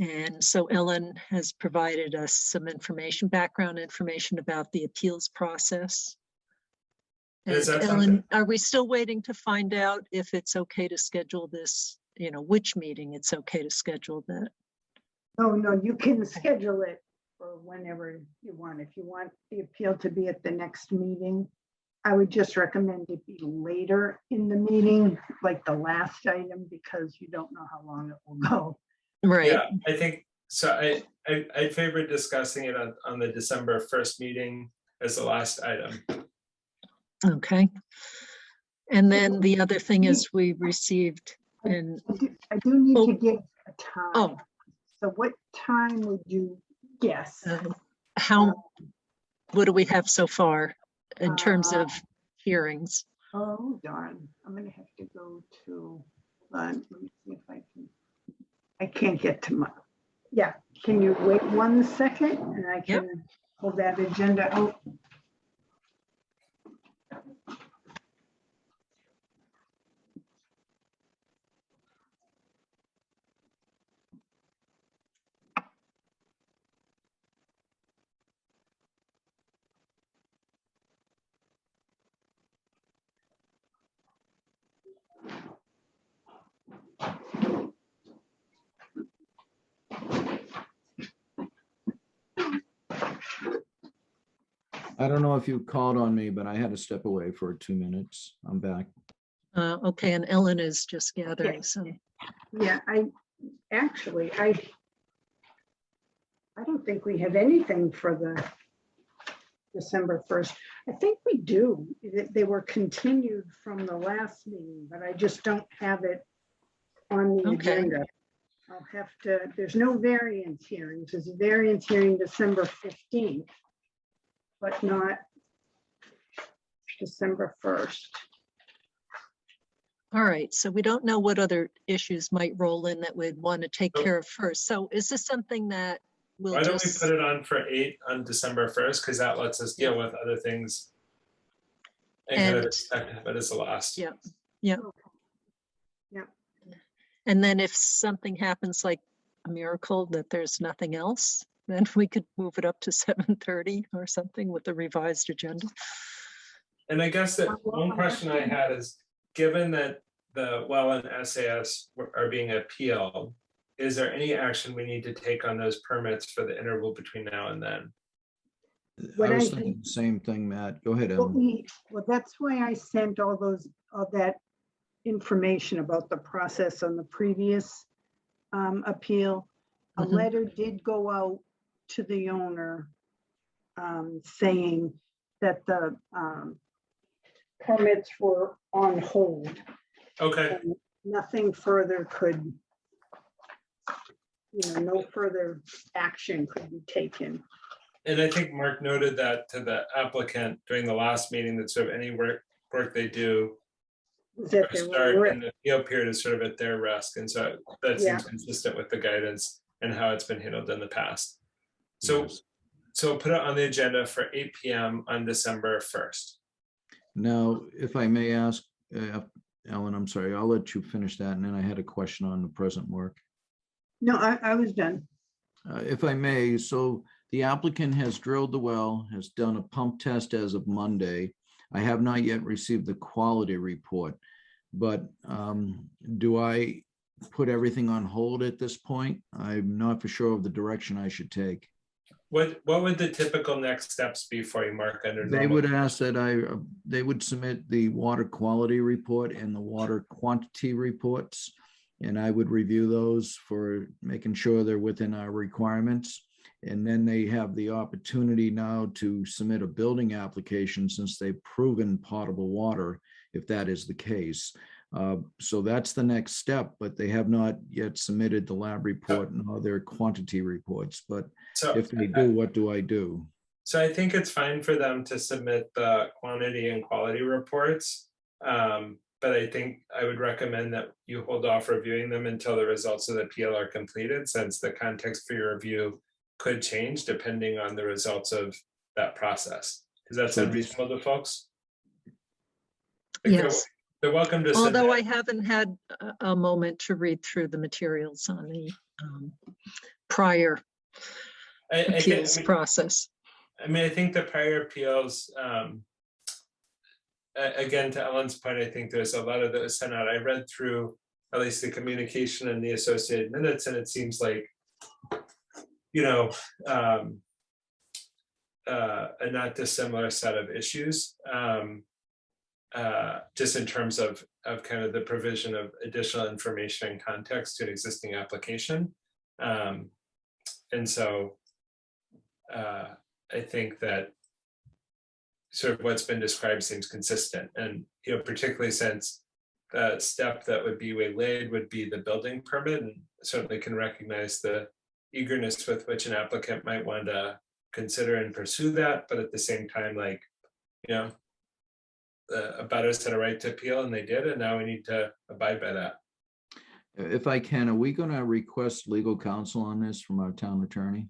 And so Ellen has provided us some information, background information about the appeals process. And Is that Ellen, something- are we still waiting to find out if it's okay to schedule this, you know, which meeting it's okay to schedule that? Oh, no, you can schedule it for whenever you want. If you want the appeal to be at the next meeting, I would just recommend it be later in the meeting, like the last item, because you don't know how long it will go. Right, Yeah, I think, so I favor discussing it on the December 1st meeting as the last item. okay. And then the other thing is we received an, I do need Oh. to get a time. oh, So what time would you guess? how, what do we have so far in terms of Uh, hearings? Oh, darn. I'm gonna have to go to, let me see if I can't get to my, yeah, can you wait 1 second and I Yep. can pull that agenda out? I don't know if you called on me, but I had to step away for 2 minutes. I'm back. Okay, and Ellen is just gathering Yes. some. Yeah, I don't think we have anything for the December 1st. I think we do. They were continued from the last meeting, but I just don't have it on the Okay. agenda. I'll have to, there's no variance hearings. There's a variance hearing December 15th, but not December 1st. All right, so we don't know what other issues might roll in that we'd want to take Nope. care of first. So is this something that we'll Why don't we just, put it on for 8 on December 1st, because that lets us deal with other things. And kind of And- expect it as the last. Yeah. yeah. Okay. Yeah. And then if something happens like a miracle that there's nothing else, then we could move it up to 7:30 or something with the revised agenda. And I guess that Well, one I'm question I actually- had is, given that the well and SAS are being appealed, is there any action we need to take on those permits for the interval between now and then? What I was I thinking the same thing, Matt. Go ahead, Ellen. Well, that's why I sent all that information about the process on the previous appeal. A Mhm. letter did go out to the owner saying that the permits were on hold. Okay, And nothing further could, no further action could be taken. and I think Mark noted that to the applicant during the last meeting, that sort of any work they do That or they start were, in the appeal period is sort of at their risk, and so that Yeah. seems consistent with the guidance and how it's been handled in the past. So, Yes. so put it on the agenda for 8 PM on December 1st. Now, if I may ask, Ellen, I'm sorry, I'll let you finish that, and then I had a question on the present work. no, I was done. If I may, so the applicant has drilled the well, has done a pump test as of Monday. I have not yet received the quality report, but do I put everything on hold at this point? I'm not for sure of the direction I should take. What would the typical next steps be for you, Mark, under They normal? would ask that they would submit the water quality report and the water quantity reports. And I would review those for making sure they're within our requirements. And then they have the opportunity now to submit a building application since they've proven potable water, if that is the case. So that's the next step, but they have not yet submitted the lab report nor their quantity reports. But So if they do, what do I do? So I think it's fine for them to submit the quantity and quality reports. But I think I would recommend that you hold off reviewing them until the results of the appeal are completed, since the context for your review could change depending on the results of that process. Does that sound reasonable to folks? Like, Yes, they're welcome to although I submit. haven't had a moment to read through the materials on the prior I think, appeals process. I mean, I think the prior appeals, again, to Ellen's point, I think there's a lot of those sent out. I read through at least the communication and the associated minutes, and it seems like, you know, a not dissimilar set of issues, just in terms of kind of the provision of additional information and context to an existing application. And so I think that sort of what's been described seems consistent, and you know, particularly since the step that would be waylaid would be the building permit, and certainly can recognize the eagerness with which an applicant might want to consider and pursue that, but at the same time, like, you know, the abutters had a right to appeal and they did, and now we need to abide by that. If I can, are we going to request legal counsel on this from our town attorney?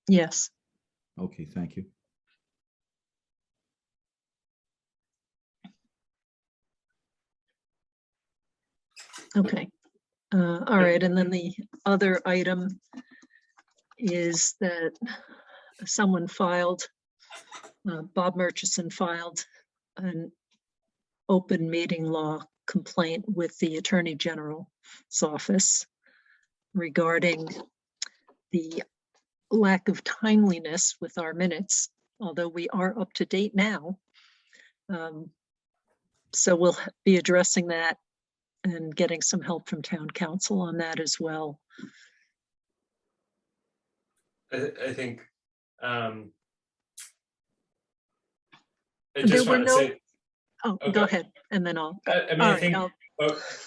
Yes. Okay, thank you. Okay. All right. And then the other item is that someone filed, Bob Murchison filed an open meeting law complaint with the Attorney General's office regarding the lack of timeliness with our minutes, although we are up to date now. So we'll be addressing that and getting some help from town council on that as well. I think I There just were want to no- say, Oh, Okay. go ahead, and then I'll. I mean, All I right, think I'll-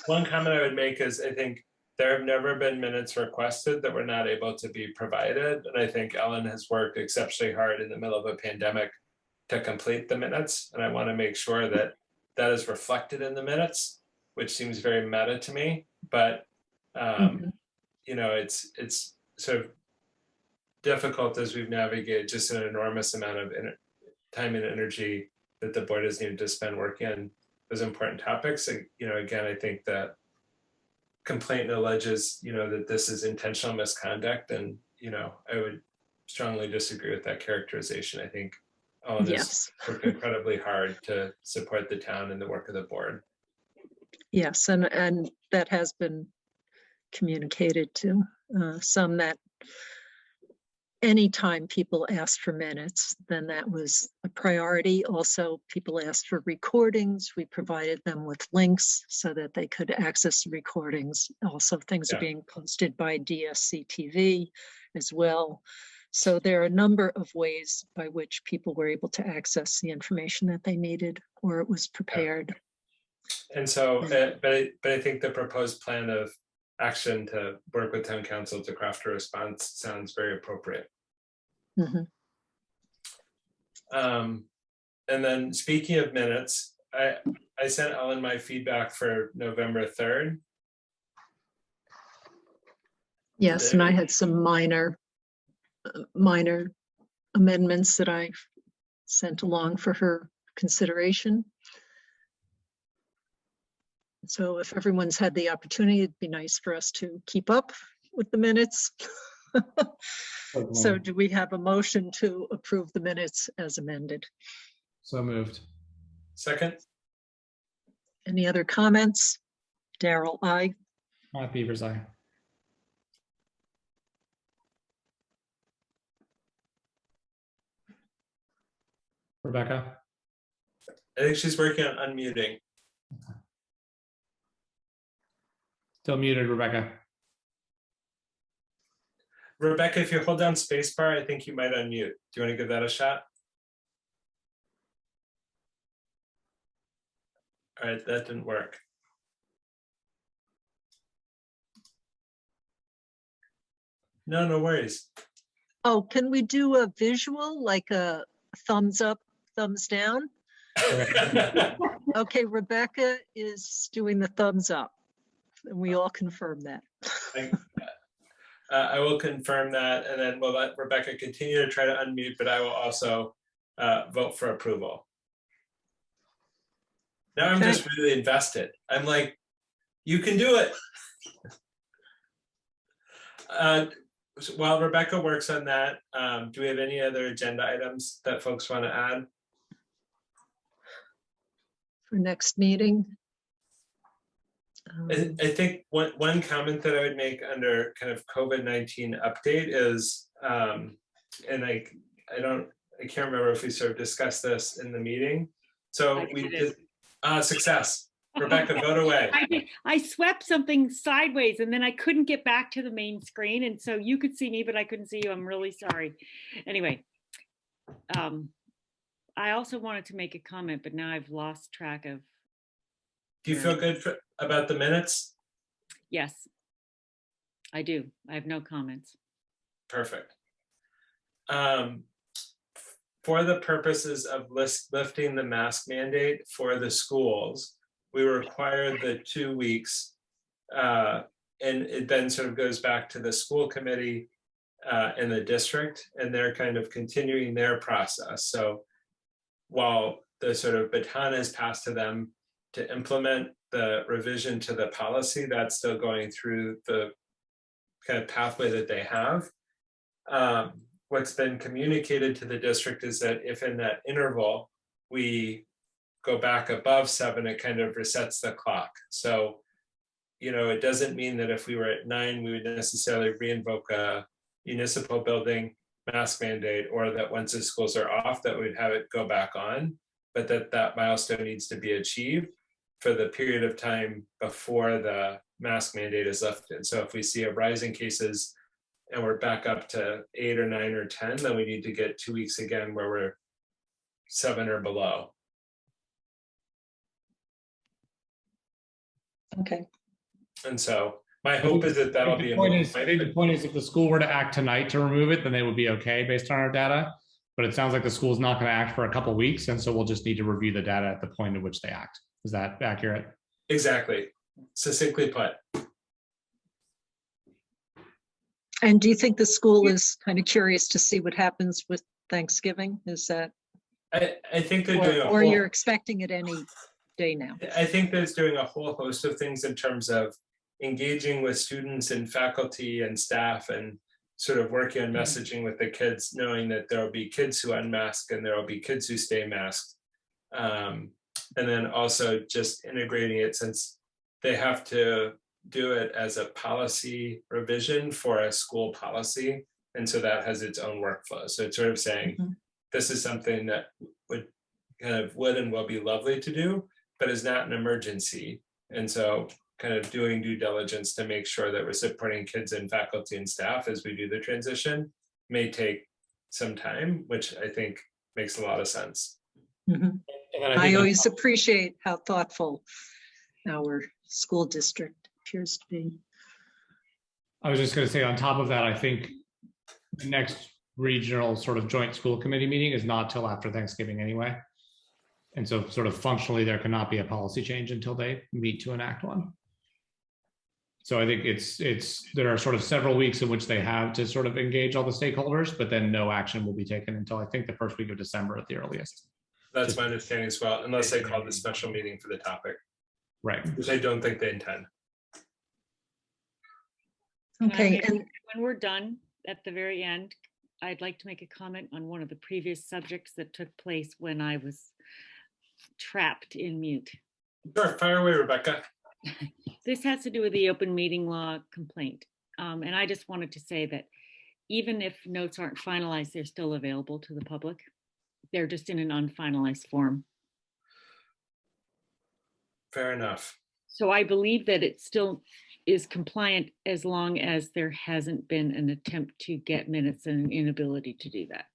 one comment I would make is I think there have never been minutes requested that were not able to be provided. And I think Ellen has worked exceptionally hard in the middle of a pandemic to complete the minutes. And I want to make sure that that is reflected in the minutes, which seems very meta to me. But, you know, it's sort of difficult as we've navigated just an enormous amount of time and energy that the board has needed to spend working on those important topics. And, you know, again, I think that complaint alleges, you know, that this is intentional misconduct, and, you know, I would strongly disagree with that characterization. I think Ellen has worked incredibly hard to support the town and the work of the board. Yes, and that has been communicated to some, that anytime people asked for minutes, then that was a priority. Also, people asked for recordings. We provided them with links so that they could access the recordings. Also, things are being posted by DSCTV as well. So there are a number of ways by which people were able to access the information that they needed, or it was prepared. And so, but I think the proposed plan of action to work with town council to craft a response sounds very appropriate. And then speaking of minutes, I sent Ellen my feedback for November 3rd. Yes, and I had some minor amendments that I sent along for her consideration. So if everyone's had the opportunity, it'd be nice for us to keep up with the minutes. So do we have a motion to approve the minutes as amended? So moved. Second. Any other comments? Daryl, aye. Matt Beavers, aye. Rebecca? I think she's working on unmuting. Still muted, Rebecca. Rebecca, if you hold down spacebar, I think you might unmute. Do you want to give that a shot? All right, that didn't work. No worries. Oh, can we do a visual, like a thumbs up, thumbs down? Okay, Rebecca is doing the thumbs up. And we all confirm that. I will confirm that, and then we'll let Rebecca continue to try to unmute, but I will also vote for approval. Now I'm just really invested. I'm like, you can do it. While Rebecca works on that, do we have any other agenda items that folks want to add? For next meeting. I think one comment that I would make under kind of COVID-19 update is, and I can't remember if we sort of discussed this in the meeting. So we did success. Rebecca, vote away. I swept something sideways and then I couldn't get back to the main screen. And so you could see me, but I couldn't see you. I'm really sorry. Anyway, I also wanted to make a comment, but now I've lost track of. Do you feel good about the minutes? Yes, I do. I have no comments. Perfect. For the purposes of lifting the mask mandate for the schools, we require the 2 weeks, and it then sort of goes back to the school committee and the district, and they're kind of continuing their process. So while the sort of baton is passed to them to implement the revision to the policy, that's still going through the kind of pathway that they have. What's been communicated to the district is that if in that interval we go back above 7, it kind of resets the clock. So, it doesn't mean that if we were at 9, we would necessarily reinvoke a municipal building mask mandate, or that once the schools are off, that we'd have it go back on, but that milestone needs to be achieved for the period of time before the mask mandate is lifted. So if we see a rise in cases and we're back up to 8 or 9 or 10, then we need to get 2 weeks again where we're 7 or below. Okay. And so my hope is that that'll be. I think the point is if the school were to act tonight to remove it, then they would be okay based on our data. But it sounds like the school's not going to act for a couple of weeks. And so we'll just need to review the data at the point at which they act. Is that accurate? Exactly. Succinctly put. And do you think the school is kind of curious to see what happens with Thanksgiving? Is that? I think they're doing or you're expecting it any day now? I think there's doing a whole host of things in terms of engaging with students and faculty and staff, and sort of working on messaging with the kids, knowing that there will be kids who unmask and there will be kids who stay masked. And then also just integrating it, since they have to do it as a policy revision for a school policy. And so that has its own workflow. So it's sort of saying, this is something that would and will be lovely to do, but is not an emergency. And so kind of doing due diligence to make sure that we're supporting kids and faculty and staff as we do the transition may take some time, which I think makes a lot of sense. Mm-hmm. I always appreciate how thoughtful our school district appears to be. I was just going to say, on top of that, I think the next regional sort of joint school committee meeting is not till after Thanksgiving anyway. And so sort of functionally, there cannot be a policy change until they meet to enact one. So I think there are sort of several weeks in which they have to sort of engage all the stakeholders, but then no action will be taken until I think the first week of December at the earliest. That's my understanding as well, unless they call the special meeting for the topic. Right. Which I don't think they intend. Okay. And when we're done at the very end, I'd like to make a comment on one of the previous subjects that took place when I was trapped in mute. Sure, fire away, Rebecca. This has to do with the open meeting law complaint. And I just wanted to say that even if notes aren't finalized, they're still available to the public. They're just in an unfinalized form. Fair enough. So I believe that it still is compliant as long as there hasn't been an attempt to get minutes and an inability to do that.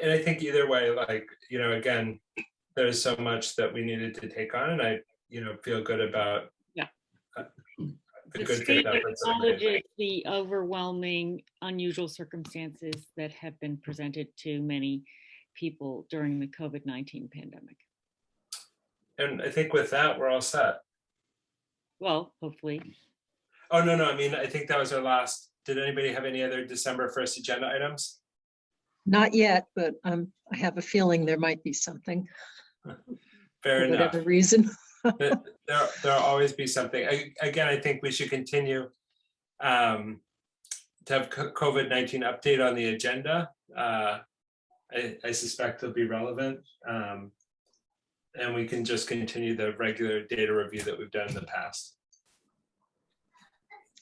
And I think either way, again, there's so much that we needed to take on, and I, feel good about the The good faith state efforts that are being made. acknowledges the overwhelming unusual circumstances that have been presented to many people during the COVID-19 pandemic. And I think with that, we're all set. Well, hopefully. Oh, no, I mean, I think that was our last. Did anybody have any other December 1st agenda items? Not yet, but I have a feeling there might be something Fair for enough. whatever reason. There'll always be something. Again, I think we should continue to have COVID-19 update on the agenda. I suspect it'll be relevant. And we can just continue the regular data review that we've done in the past.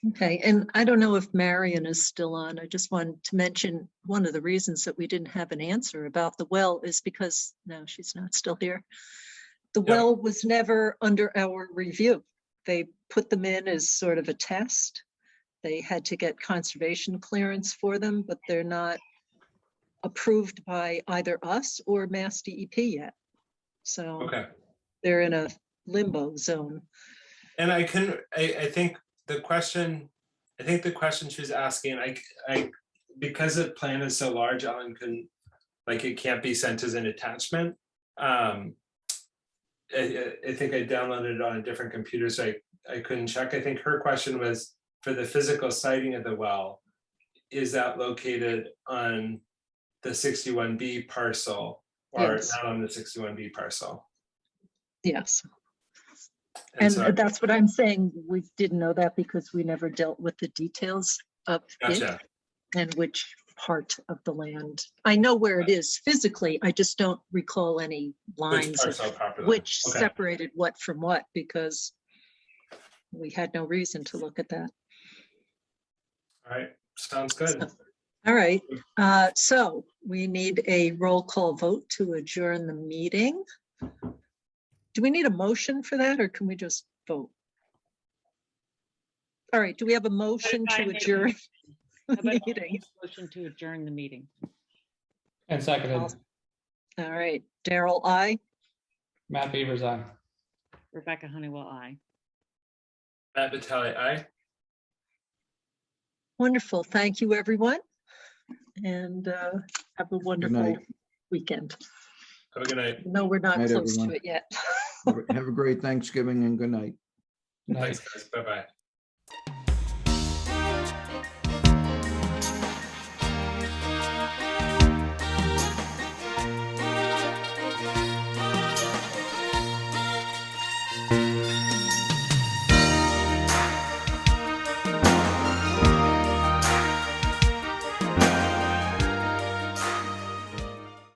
Okay, and I don't know if Marion is still on. I just wanted to mention one of the reasons that we didn't have an answer about the well is because, no, she's not still here. The Yep. well was never under our review. They put them in as sort of a test. They had to get conservation clearance for them, but they're not approved by either us or Mass DEP yet. So Okay. they're in a limbo zone. And I think the question she was asking, I because the plan is so large, Ellen couldn't, like, it can't be sent as an attachment. I think I downloaded it on a different computer, so I couldn't check. I think her question was for the physical siting of the well, is that located on the 61B parcel or Yes. not on the 61B parcel? Yes. And so, And that's what I'm saying. We didn't know that because we never dealt with the details of gotcha. it and which part of the land. I know where it is physically. I just don't recall any Which lines of parcel properly? which Okay. separated what from what because we had no reason to look at that. All right, sounds good. All right. So we need a roll call vote to adjourn the meeting. Do we need a motion for that or can we just vote? All right, do we have a motion I to make a adjourn How the about a meeting? motion to adjourn the meeting? And seconded, All right, Daryl, I. Matt Beavers, aye. Rebecca Honeywell, aye. Matt Vitale, aye. Wonderful. Thank you, everyone. And have a wonderful night. weekend. Have a good night. No, we're not Night, close to everyone. it yet. Have a great Thanksgiving and good night. Night. Thanks, guys. Bye-bye.